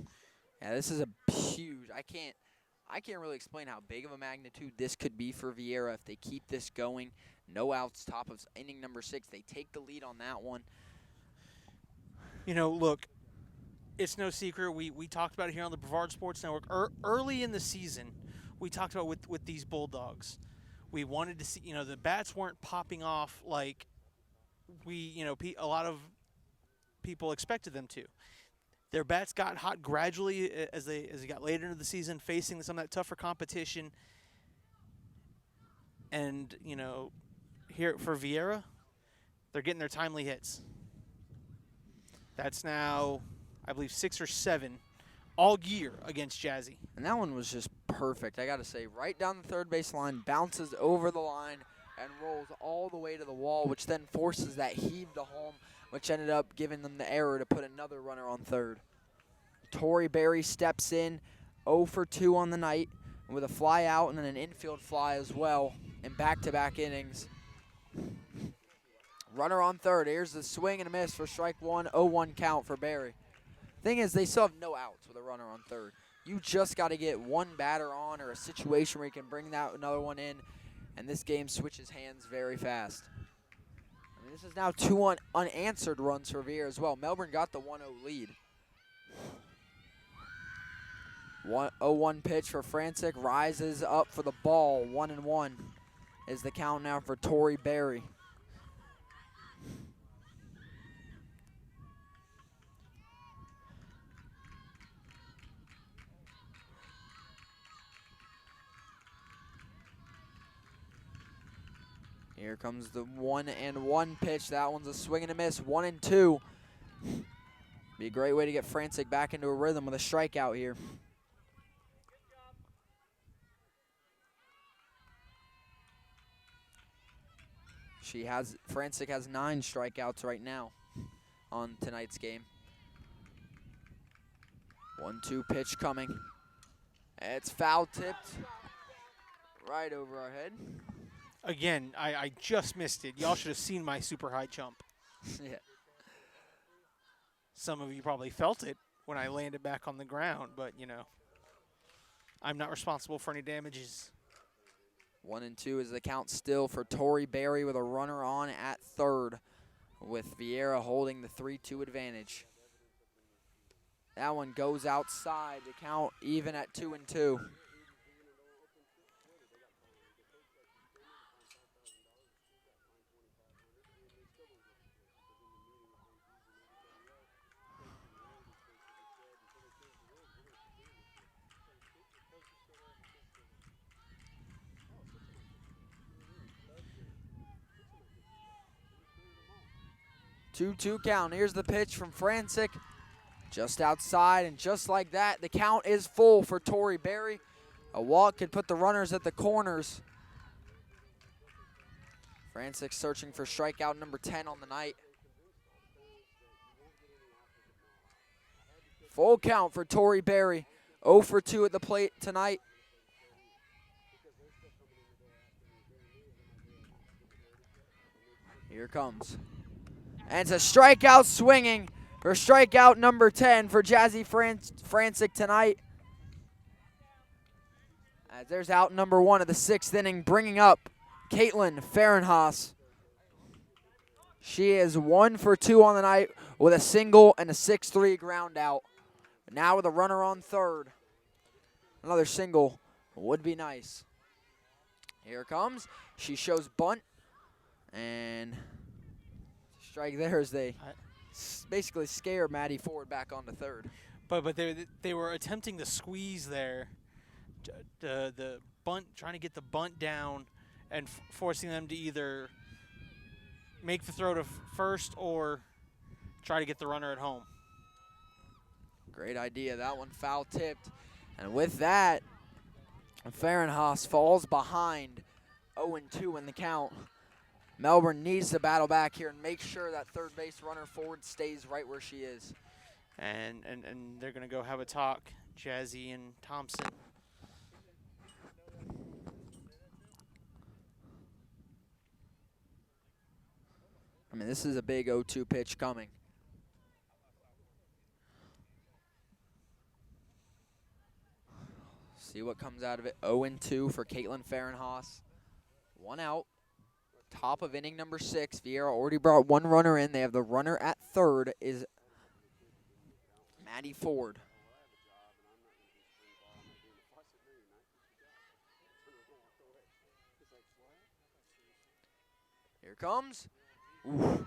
Yeah, this is a huge. I can't really explain how big of a magnitude this could be for Viera if they keep this going. No outs, top of inning number 6. They take the lead on that one. Look, it's no secret. We talked about it here on the Brevard Sports Network. Early in the season, we talked about with these Bulldogs. We wanted to see, the bats weren't popping off like a lot of people expected them to. Their bats got hot gradually as they got later into the season, facing some of that tougher competition. And, here for Viera, they're getting their timely hits. That's now, I believe, 6 or 7 all year against Jazzy. And that one was just perfect. I got to say, right down the third base line, bounces over the line and rolls all the way to the wall, which then forces that heave to home, which ended up giving them the error to put another runner on third. Tori Berry steps in 0 for 2 on the night with a fly out and then an infield fly as well in back-to-back innings. Runner on third. Here's the swing and a miss for strike one, 0-1 count for Berry. Thing is, they still have no outs with a runner on third. You just got to get one batter on or a situation where you can bring that another one in, and this game switches hands very fast. I mean, this is now 2 unanswered runs for Viera as well. Melbourne got the 1-0 lead. 0-1 pitch for Francik, rises up for the ball. 1-1 is the count now for Tori Berry. Here comes the 1-1 pitch. That one's a swing and a miss. 1-2. Be a great way to get Francik back into a rhythm with a strikeout here. Francik has 9 strikeouts right now on tonight's game. 1-2 pitch coming. It's foul tipped right over our head. Again, I just missed it. Y'all should have seen my super high jump. Yeah. Some of you probably felt it when I landed back on the ground, but, you know, I'm not responsible for any damages. 1-2 is the count still for Torrey Berry with a runner on at third, with Viera holding the 3-2 advantage. That one goes outside. The count even at 2-2. Two count. Here's the pitch from Francik. Just outside, and just like that, the count is full for Torrey Berry. A walk could put the runners at the corners. Francik searching for strikeout number 10 on the night. Full count for Torrey Berry. 0 for 2 at the plate tonight. Here it comes. And it's a strikeout swinging for strikeout number 10 for Jazzy Francik tonight. As there's out number 1 of the 6th inning, bringing up Caitlin Fahrenhaus. She is 1 for 2 on the night with a single and a 6-3 ground out. Now with a runner on third. Another single would be nice. Here it comes. She shows bunt. And strike there as they basically scare Maddie Ford back onto third. But they were attempting to squeeze there, the bunt, trying to get the bunt down and forcing them to either make the throw to first or try to get the runner at home. Great idea. That one foul tipped. And with that, Fahrenhaus falls behind 0-2 in the count. Melbourne needs to battle back here and make sure that third base runner forward stays right where she is. And they're going to go have a talk, Jazzy and Thompson. I mean, this is a big 0-2 pitch coming. See what comes out of it. 0-2 for Caitlin Fahrenhaus. 1 out. Top of inning number 6. Viera already brought 1 runner in. They have the runner at third is Maddie Ford. Here comes. Ooh.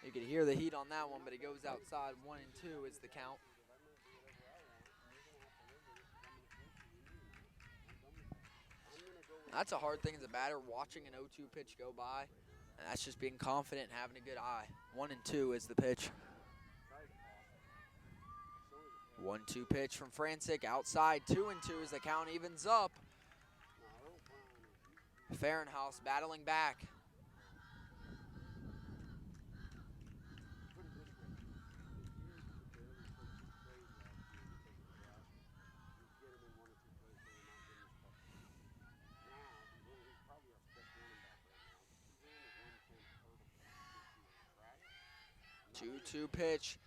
You could hear the heat on that one, but it goes outside. 1-2 is the count. That's a hard thing as a batter, watching an 0-2 pitch go by. And that's just being confident and having a good eye. 1-2 is the pitch. 1-2 pitch from Francik outside. 2-2 as the count evens up. Fahrenhaus battling back. Two pitch,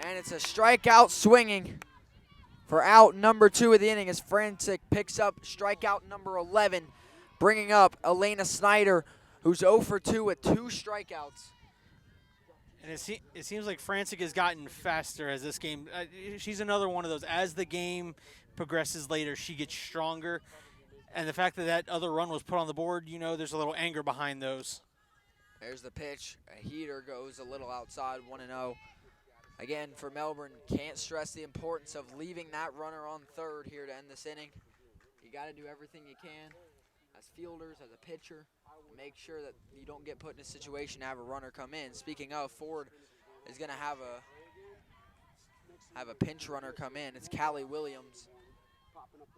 and it's a strikeout swinging for out number 2 of the inning as Francik picks up strikeout number 11, bringing up Elena Snyder, who's 0 for 2 with 2 strikeouts. And it seems like Francik has gotten faster as this game. She's another one of those. As the game progresses later, she gets stronger. And the fact that that other run was put on the board, you know, there's a little anger behind those. There's the pitch. A heater goes a little outside, 1-0. Again, for Melbourne, can't stress the importance of leaving that runner on third here to end this inning. You got to do everything you can as fielders, as a pitcher, make sure that you don't get put in a situation to have a runner come in. Speaking of, Ford is going to have a pinch runner come in. It's Callie Williams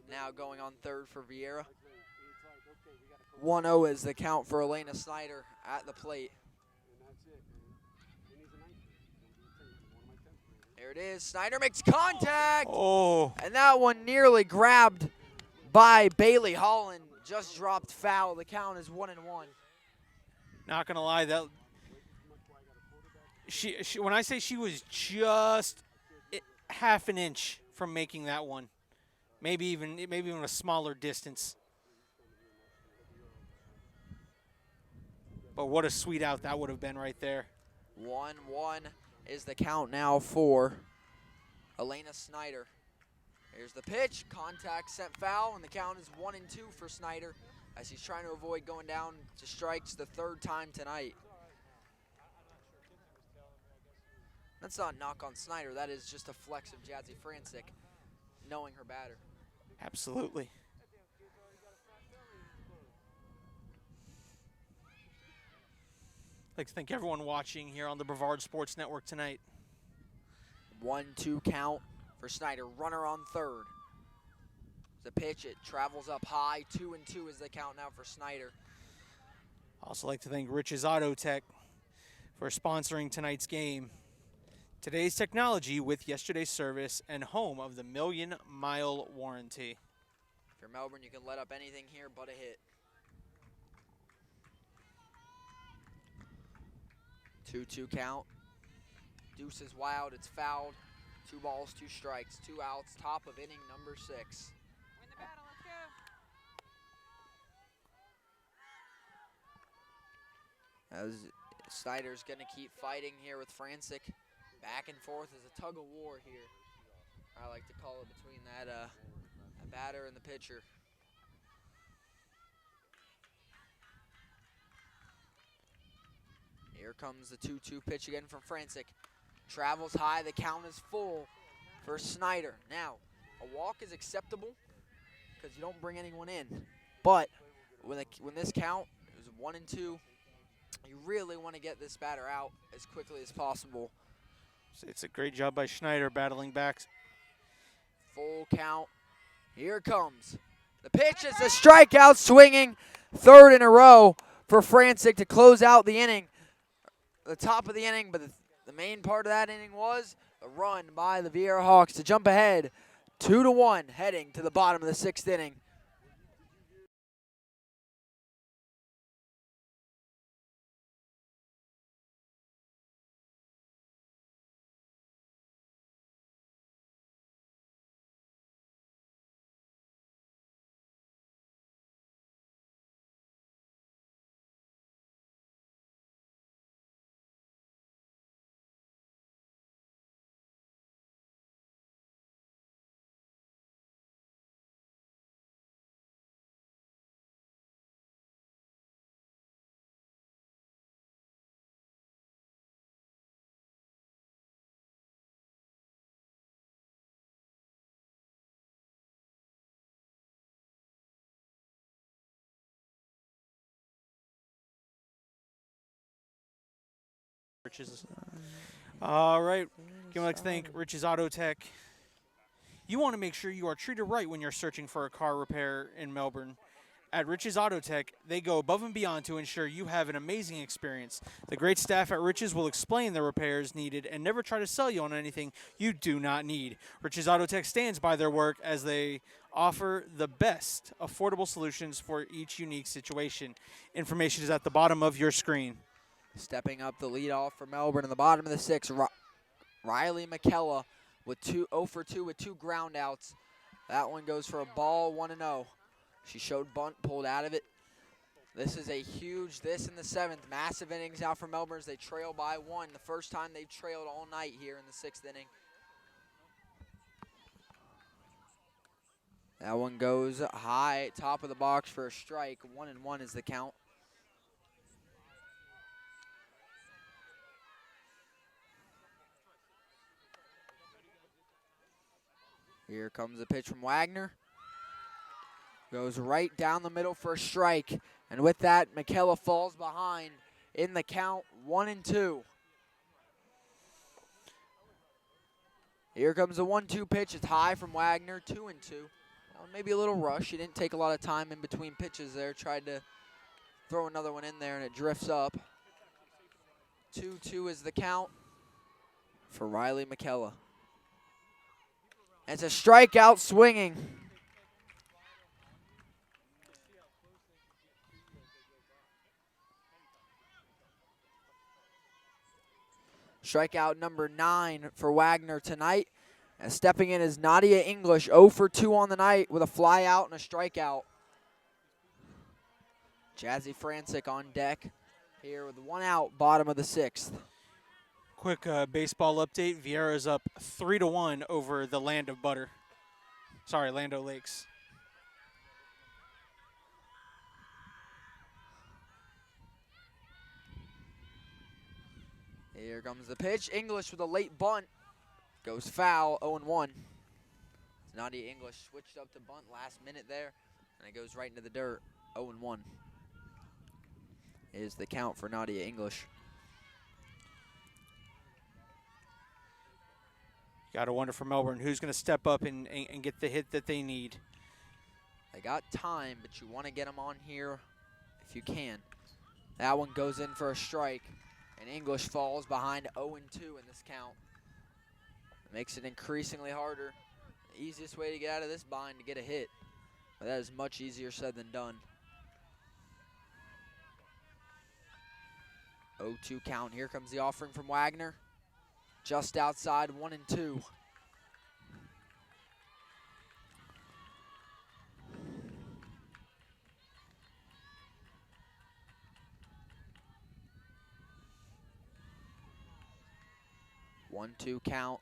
now going on third for Viera. 1-0 is the count for Elena Snyder at the plate. There it is. Snyder makes contact. Oh, And that one nearly grabbed by Bailey Holland. Just dropped foul. The count is 1-1. not gonna lie, that she when I say she was just half an inch from making that one, maybe even a smaller distance. But what a sweet out that would have been right there. 1-1 is the count now for Elena Snyder. Here's the pitch. Contact sent foul, and the count is 1-2 for Snyder as he's trying to avoid going down to strikes the third time tonight. That's not a knock on Snyder. That is just a flex of Jazzy Francik, knowing her batter. Absolutely. I'd like to thank everyone watching here on the Brevard Sports Network tonight. 1-2 count for Snyder. Runner on third. The pitch, it travels up high. 2-2 is the count now for Snyder. Also like to thank Rich's Auto Tech for sponsoring tonight's game. Today's technology with yesterday's service and home of the 1,000,000-mile warranty. If you're Melbourne, you can let up anything here but a hit. 2-2 count. Deuce is wild. It's fouled. 2 balls, 2 strikes, 2 outs. Top of inning number 6. Win the battle. Let's go. As Snyder's going to keep fighting here with Francik. Back and forth is a tug of war here. I like to call it between that batter and the pitcher. Here comes the 2-2 pitch again from Francik. Travels high. The count is full for Snyder. Now, a walk is acceptable because you don't bring anyone in. But when this count is 1-2, you really want to get this batter out as quickly as possible. It's a great job by Schneider battling back. Full count. Here it comes. The pitch is a strikeout, swinging. Third in a row for Francik to close out the inning. The top of the inning, but the main part of that inning was a run by the Viera Hawks to jump ahead 2-1, heading to the bottom of the 6th inning. All right. I'd like to thank Rich's Auto Tech. You want to make sure you are treated right when you're searching for a car repair in Melbourne. At Rich's Auto Tech, they go above and beyond to ensure you have an amazing experience. The great staff at Rich's will explain the repairs needed and never try to sell you on anything you do not need. Rich's Auto Tech stands by their work as they offer the best affordable solutions for each unique situation. Information is at the bottom of your screen. Stepping up the leadoff for Melbourne in the bottom of the 6th, Riley McKella with 0 for 2 with 2 ground outs. That one goes for a ball, 1-0. She showed bunt, pulled out of it. This is a huge, this in the 7th. Massive innings out for Melbourne as they trail by 1. The first time they've trailed all night here in the 6th inning. That one goes high, top of the box for a strike. 1-1 is the count. Here comes the pitch from Waggoner. Goes right down the middle for a strike. And with that, McKella falls behind in the count, 1-2. Here comes the 1-2 pitch. It's high from Waggoner, 2-2. Maybe a little rush. He didn't take a lot of time in between pitches there. Tried to throw another one in there, and it drifts up. 2-2 is the count for Riley McKella. It's a strikeout swinging. Strikeout number 9 for Waggoner tonight. And stepping in is Nadia English, 0 for 2 on the night with a fly out and a strikeout. Jazzy Francik on deck here with 1 out, bottom of the 6th. Quick baseball update. Viera's up 3-1 over the Land of Butter. Sorry, Land O'Lakes. Here comes the pitch. English with a late bunt. Goes foul, 0-1. Nadia English switched up to bunt last minute there, and it goes right into the dirt, 0-1. Is the count for Nadia English. Got to wonder for Melbourne who's going to step up and get the hit that they need. They got time, but you want to get them on here if you can. That one goes in for a strike, and English falls behind 0-2 in this count. It makes it increasingly harder. The easiest way to get out of this bind to get a hit, but that is much easier said than done. 0-2 count. Here comes the offering from Waggoner. Just outside, 1-2. One-two count.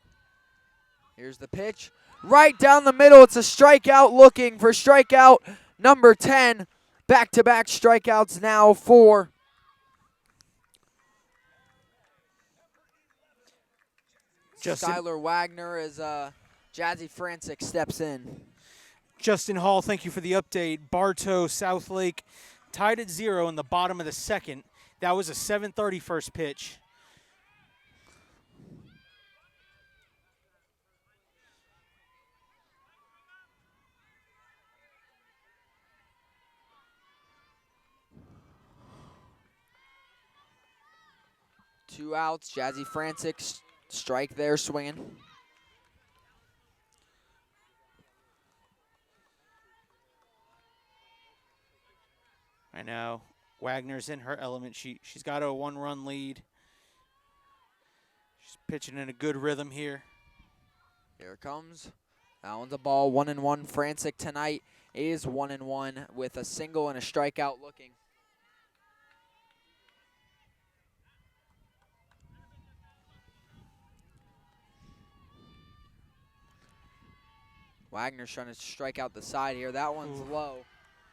Here's the pitch. Right down the middle. It's a strikeout, looking for strikeout number 10. Back-to-back strikeouts now for Skylar Waggoner as Jazzy Francik steps in. Justin Hall, thank you for the update. Bartow, Southlake tied at 0 in the bottom of the 2nd. That was a 7:30 first pitch. Two outs. Jazzy Francik strike there, swinging. I know. Waggoner's in her element. She's got a 1-run lead. She's pitching in a good rhythm here. Here it comes. That one's a ball. 1-1. Francik tonight is 1-1 with a single and a strikeout looking. Waggoner's trying to strike out the side here. That one's low.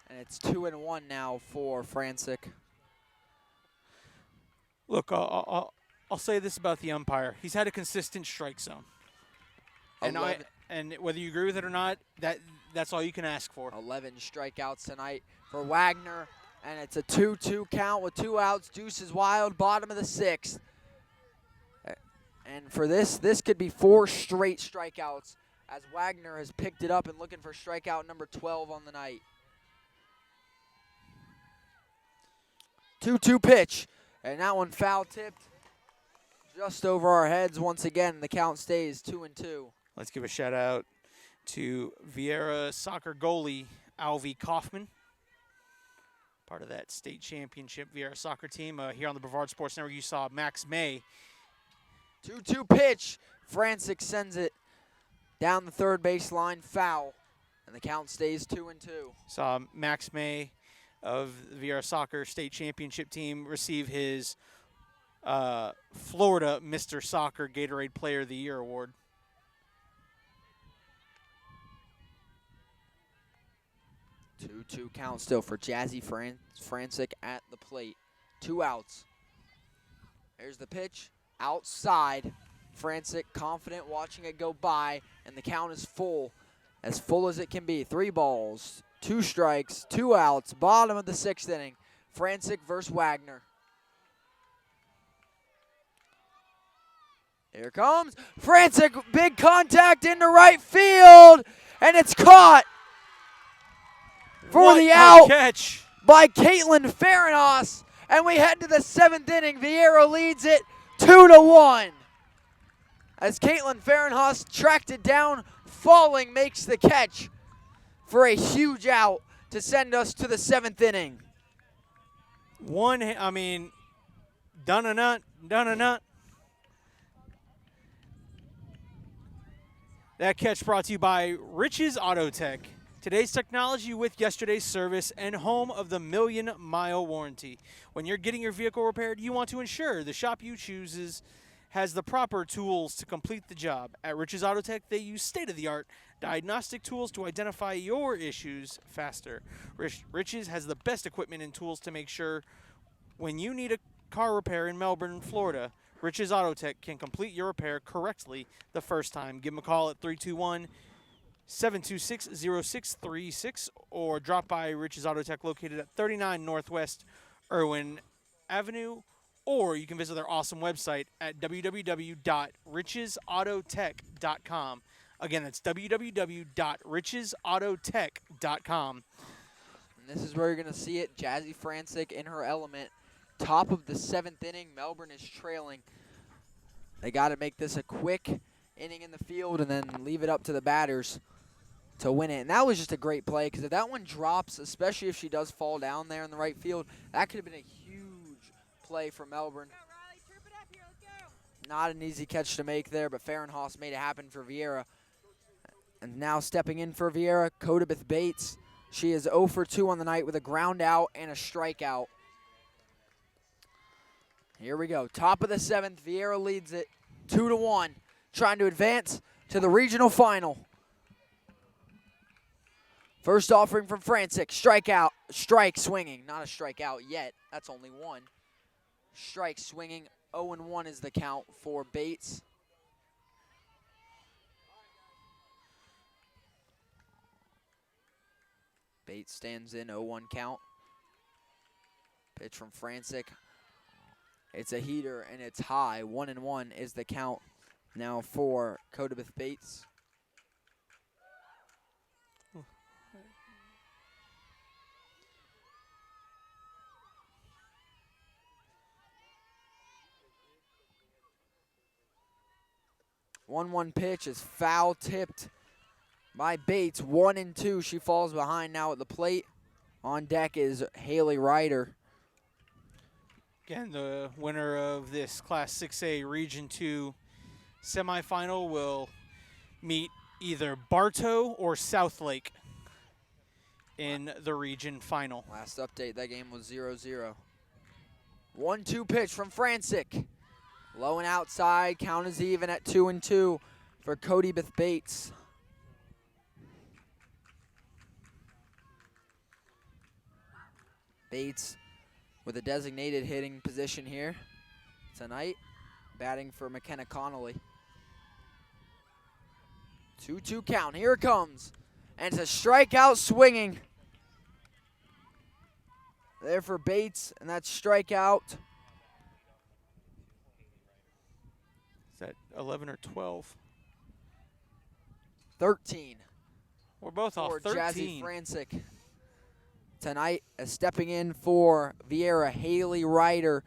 And it's 2-1 now for Francik. Look, I'll say this about the umpire. He's had a consistent strike zone. And whether you agree with it or not, that's all you can ask for. 11 strikeouts tonight for Waggoner. And it's a 2-2 count with 2 outs. Deuce is wild, bottom of the 6th. And for this could be 4 straight strikeouts as Waggoner has picked it up and looking for strikeout number 12 on the night. 2-2 pitch, and that one foul tipped just over our heads once again. The count stays 2-2. Let's give a shout out to Viera soccer goalie Alvy Kaufman, part of that state championship Viera soccer team. Here on the Brevard Sports Network, you saw Max May. 2-2 pitch. Francik sends it down the third baseline, foul, and the count stays 2-2. Saw Max May of the Viera Soccer State Championship team receive his Florida Mr. Soccer Gatorade Player of the Year award. Two count still for Jazzy Francik at the plate. 2 outs. Here's the pitch. Outside. Francik confident watching it go by, and the count is full as it can be. 3 balls, 2 strikes, 2 outs, bottom of the 6th inning. Francik versus Waggoner. Here comes Francik, big contact into right field, and it's caught. for What the a out catch. by Caitlin Farrenhoff. And we head to the 7th inning. Viera leads it 2-1. As Caitlin Farrenhoff tracked it down, falling makes the catch for a huge out to send us to the 7th inning. Dun-a-nut. That catch brought to you by Rich's Auto Tech. Today's technology with yesterday's service and home of the 1,000,000-mile warranty. When you're getting your vehicle repaired, you want to ensure the shop you choose has the proper tools to complete the job. At Rich's Auto Tech, they use state-of-the-art diagnostic tools to identify your issues faster. Rich's has the best equipment and tools to make sure when you need a car repair in Melbourne, Florida, Rich's Auto Tech can complete your repair correctly the first time. Give them a call at 321-726-0636 or drop by Rich's Auto Tech located at 39 Northwest Irwin Avenue, or you can visit their awesome website at www.richesautotech.com. Again, that's www.richesautotech.com. And this is where you're going to see it. Jazzy Francik in her element. Top of the 7th inning. Melbourne is trailing. They got to make this a quick inning in the field and then leave it up to the batters to win it. And that was just a great play, because if that one drops, especially if she does fall down there in the right field, that could have been a huge play for Melbourne. Not an easy catch to make there, but Farrenhoff made it happen for Viera. And now stepping in for Viera, Codabeth Bates. She is 0 for 2 on the night with a ground out and a strikeout. Here we go. Top of the 7th. Viera leads it 2-1. Trying to advance to the regional final. First offering from Francik. Strike swinging. Not a strikeout yet. That's only one. Strike swinging. 0-1 is the count for Bates. Bates stands in 0-1 count. Pitch from Francik. It's a heater and it's high. 1-1 is the count now for Codabeth Bates. One pitch is foul tipped by Bates. 1-2. She falls behind now at the plate. On deck is Haley Ryder. Again, the winner of this Class 6A Region 2 semifinal will meet either Bartow or Southlake in the region final. Last update, that game was 0-0. 1-2 pitch from Francik. Low and outside, count is even at 2-2 for Codabeth Bates. Bates with a designated hitting position here tonight, batting for McKenna Connolly. 2-2 count, here it comes. And it's a strikeout swinging. There for Bates, and that's strikeout. Is that 11 or 12? 13. We're both off For 13. Jazzy Francik tonight, stepping in for Viera, Haley Ryder.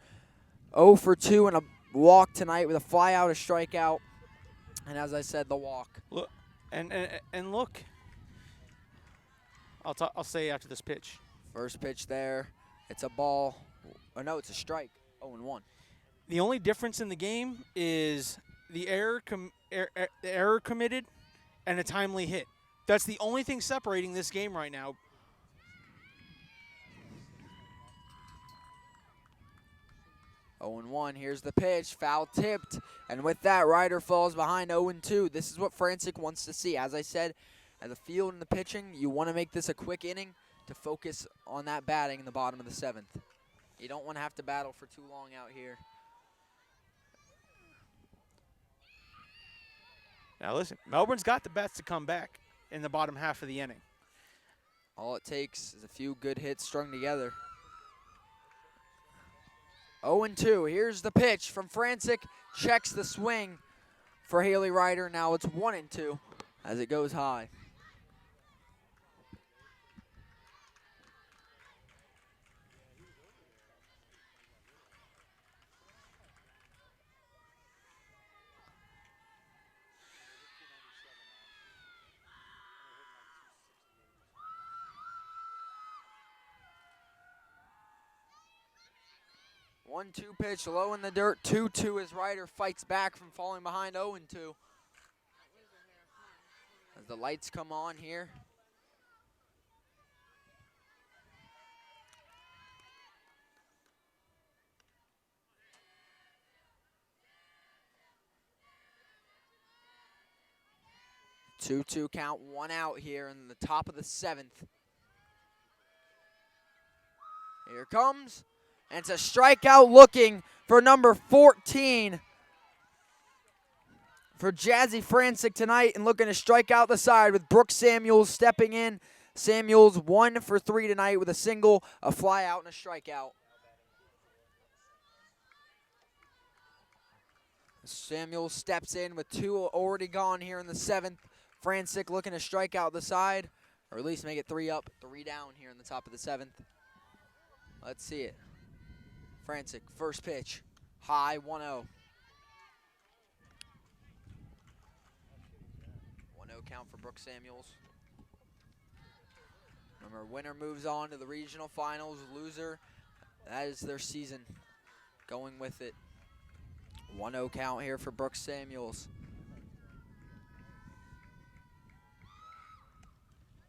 0 for 2 and a walk tonight with a fly out, a strikeout, and as I said, the walk. Look, and look. I'll say after this pitch. First pitch there, it's a ball. Oh no, it's a strike. 0-1. The only difference in the game is the error committed and a timely hit. That's the only thing separating this game right now. 0-1, here's the pitch, foul tipped, and with that, Ryder falls behind 0-2. This is what Francik wants to see. As I said, at the field and the pitching, you want to make this a quick inning to focus on that batting in the bottom of the 7th. You don't want to have to battle for too long out here. Now listen, Melbourne's got the bats to come back in the bottom half of the inning. All it takes is a few good hits strung together. 0-2, here's the pitch from Francik, checks the swing for Haley Ryder. Now it's 1-2 as it goes high. 1-2 pitch, low in the dirt. 2-2 as Ryder fights back from falling behind 0-2. As the lights come on here. Two count, 1 out here in the top of the 7th. Here comes, and it's a strikeout looking for number 14 for Jazzy Francik tonight, and looking to strike out the side with Brooks Samuels stepping in. Samuels 1 for 3 tonight with a single, a fly out, and a strikeout. Samuels steps in with 2 already gone here in the 7th. Francik looking to strike out the side, or at least make it 3 up, 3 down here in the top of the 7th. Let's see it. Francik, first pitch, high, 1-0. 1-0 count for Brooks Samuels. Remember, winner moves on to the regional finals. Loser, that is their season. Going with it. 1-0 count here for Brooks Samuels.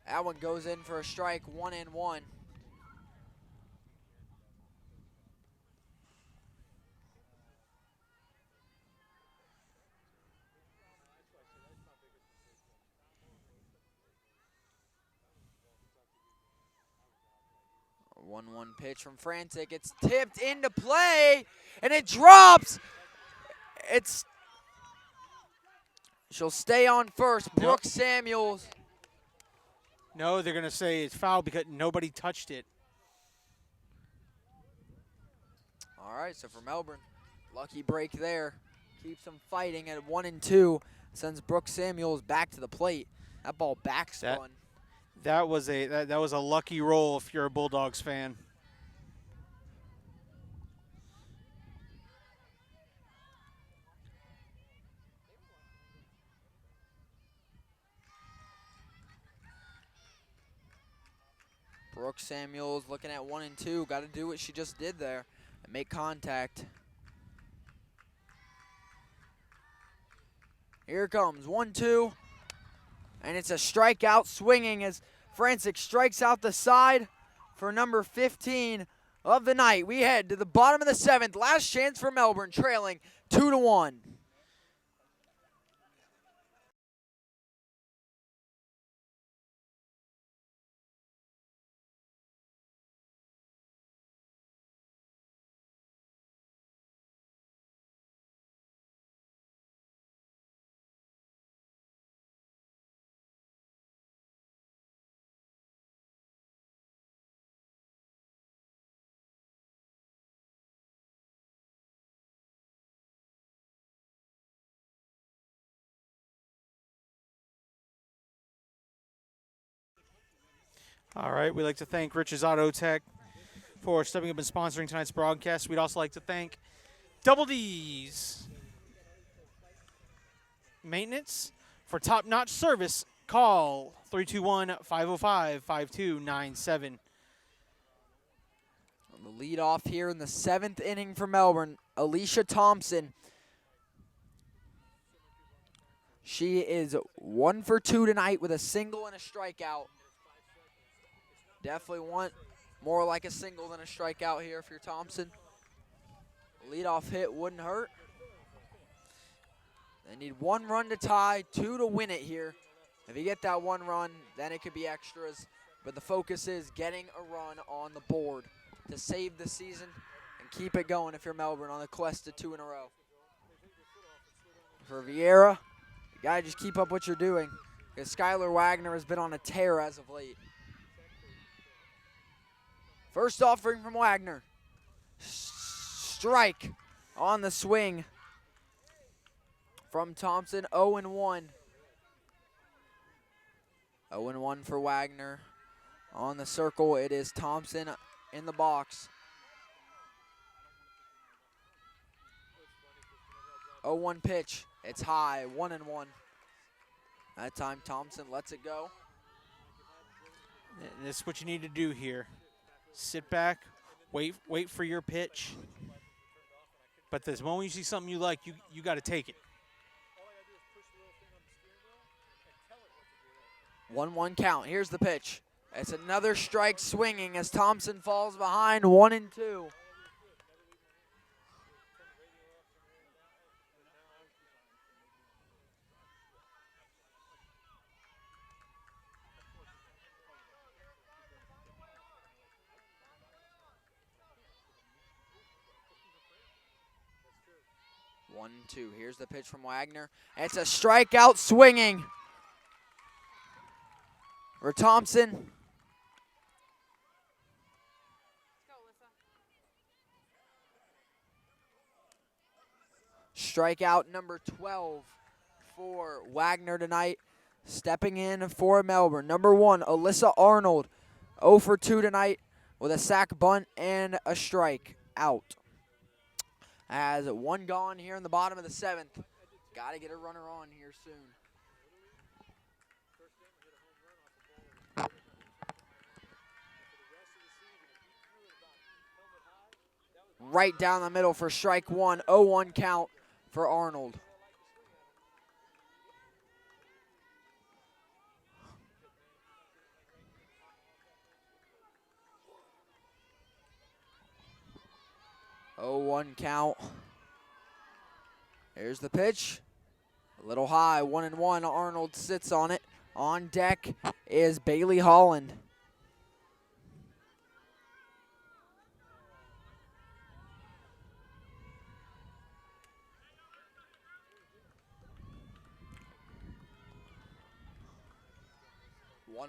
That one goes in for a strike, 1-1. A 1-1 pitch from Francik. It's tipped into play, and it drops. She'll stay on first. Brooks Samuels. No, they're going to say it's foul because nobody touched it. All right, so for Melbourne, lucky break there. Keeps them fighting at 1-2. Sends Brooks Samuels back to the plate. That ball backspun. That was a lucky roll if you're a Bulldogs fan. Brooks Samuels looking at 1-2. Got to do what she just did there and make contact. Here comes 1-2. And it's a strikeout swinging as Francik strikes out the side for number 15 of the night. We head to the bottom of the 7th. Last chance for Melbourne, trailing 2-1. All right, we'd like to thank Rich's Auto Tech for stepping up and sponsoring tonight's broadcast. We'd also like to thank Double D's Maintenance for top-notch service. Call 321-505-5297. The lead off here in the 7th inning for Melbourne, Alicia Thompson. She is 1 for 2 tonight with a single and a strikeout. Definitely want more like a single than a strikeout here if you're Thompson. Leadoff hit wouldn't hurt. They need 1 run to tie, 2 to win it here. If you get that 1 run, then it could be extras. But the focus is getting a run on the board to save the season and keep it going if you're Melbourne on the quest to 2 in a row. For Viera, you got to just keep up what you're doing because Skylar Waggoner has been on a tear as of late. First offering from Waggoner. Strike on the swing from Thompson, 0-1. 0-1 for Waggoner. On the circle, it is Thompson in the box. 0-1 pitch. It's high, 1-1. That time Thompson lets it go. This is what you need to do here. Sit back, wait for your pitch, But the moment you see something you like, you got to take it. 1-1 count. Here's the pitch. It's another strike swinging as Thompson falls behind 1-2. One, two. Here's the pitch from Waggoner. It's a strikeout swinging for Thompson. Let's go, Alyssa. Strikeout number 12 for Waggoner tonight. Stepping in for Melbourne. Number 1, Alyssa Arnold. 0 for 2 tonight with a sac bunt and a strike out. Has one gone here in the bottom of the 7th. Got to get a runner on here soon. Right down the middle for strike 1. 0-1 count for Arnold. Oh, 1 count. Here's the pitch. A little high, 1-1. Arnold sits on it. On deck is Bailey Holland.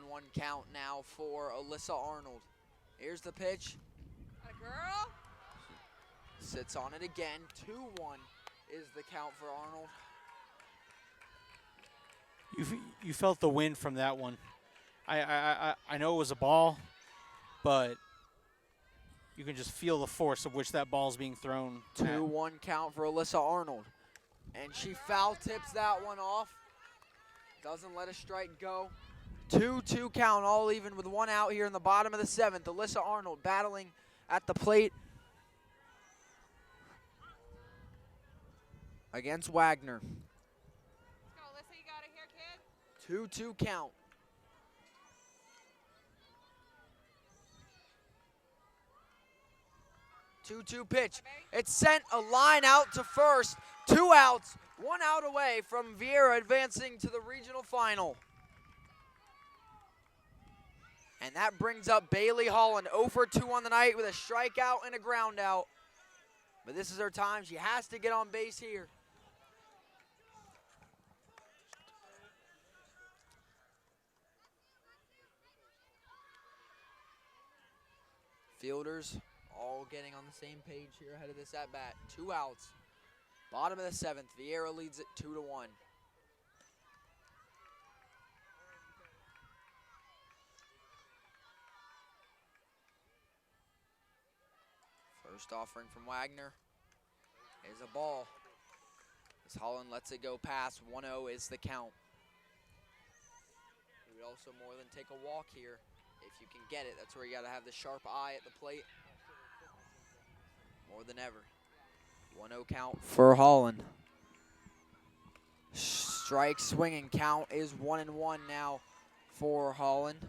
One count now for Alyssa Arnold. Here's the pitch. Atta girl. Sits on it again. 2-1 is the count for Arnold. You felt the wind from that one. I know it was a ball, but you can just feel the force of which that ball is being thrown. 2-1 count for Alyssa Arnold. And she foul tips that one off. Doesn't let a strike go. 2-2 count, all even with 1 out here in the bottom of the 7th. Alyssa Arnold battling at the plate against Waggoner. Let's go, Alyssa. You got it here, kid. 2-2 count. Two pitch. It's sent a line out to first. 2 outs, 1 out away from Viera advancing to the regional final. And that brings up Bailey Holland, 0 for 2 on the night with a strikeout and a ground out. But this is her time. She has to get on base here. Fielders all getting on the same page here ahead of this at-bat. 2 outs. Bottom of the 7th. Viera leads it 2-1. First offering from Waggoner is a ball. As Holland lets it go past. 1-0 is the count. You would also more than take a walk here if you can get it. That's where you got to have the sharp eye at the plate. More than ever. 1-0 count for Holland. Strike swinging count is 1-1 now for Holland.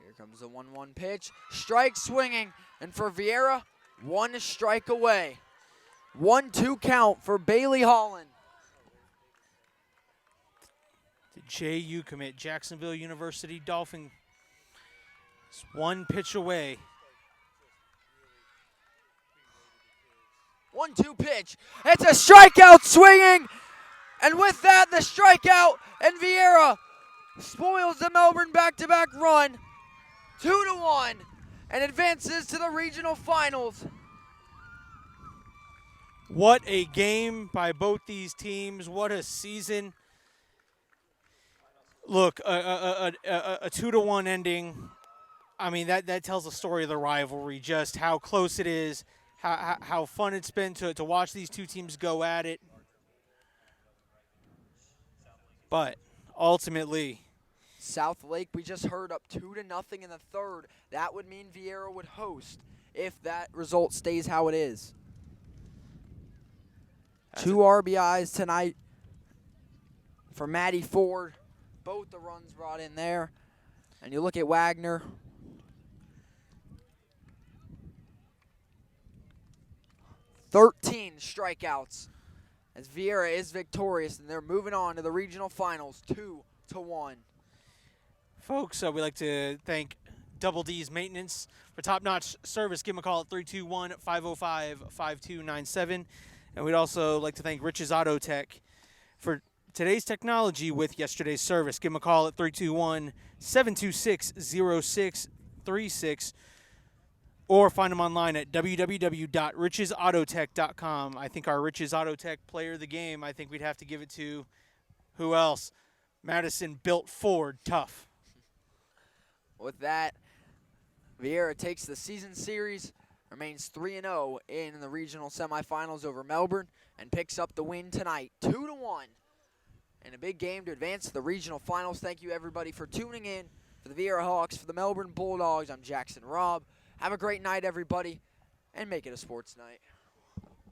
Here comes the 1-1 pitch. Strike swinging, and for Viera, 1 strike away. 1-2 count for Bailey Holland. The JU commit, Jacksonville University Dolphin. It's 1 pitch away. 1-2 pitch. It's a strikeout swinging, and with that, the strikeout, and Viera spoils the Melbourne back-to-back run. 2-1, and advances to the regional finals. What a game by both these teams. What a season. Look, a 2-1 ending. I mean, that tells the story of the rivalry, just how close it is, how fun it's been to watch these two teams go at it. But ultimately, South Lake, we just heard, up 2-0 in the third. That would mean Viera would host if that result stays how it is. That's 2 RBIs tonight for Maddie Ford. Both the runs brought in there. And you look at Waggoner. 13 strikeouts as Viera is victorious, and they're moving on to the regional finals, 2-1. folks, we'd like to thank Double D's Maintenance for top-notch service. Give them a call at 321-505-5297. And we'd also like to thank Rich's Auto Tech for today's technology with yesterday's service. Give them a call at 321-726-0636 or find them online at www.richesautotech.com. I think our Rich's Auto Tech player of the game, I think we'd have to give it to who else? Madison Built Ford Tough. With that, Viera takes the season series, remains 3-0 in the regional semifinals over Melbourne, and picks up the win tonight, 2-1. In a big game to advance to the regional finals. Thank you, everybody, for tuning in. For the Viera Hawks, for the Melbourne Bulldogs, I'm Jackson Robb. Have a great night, everybody, and make it a sports night.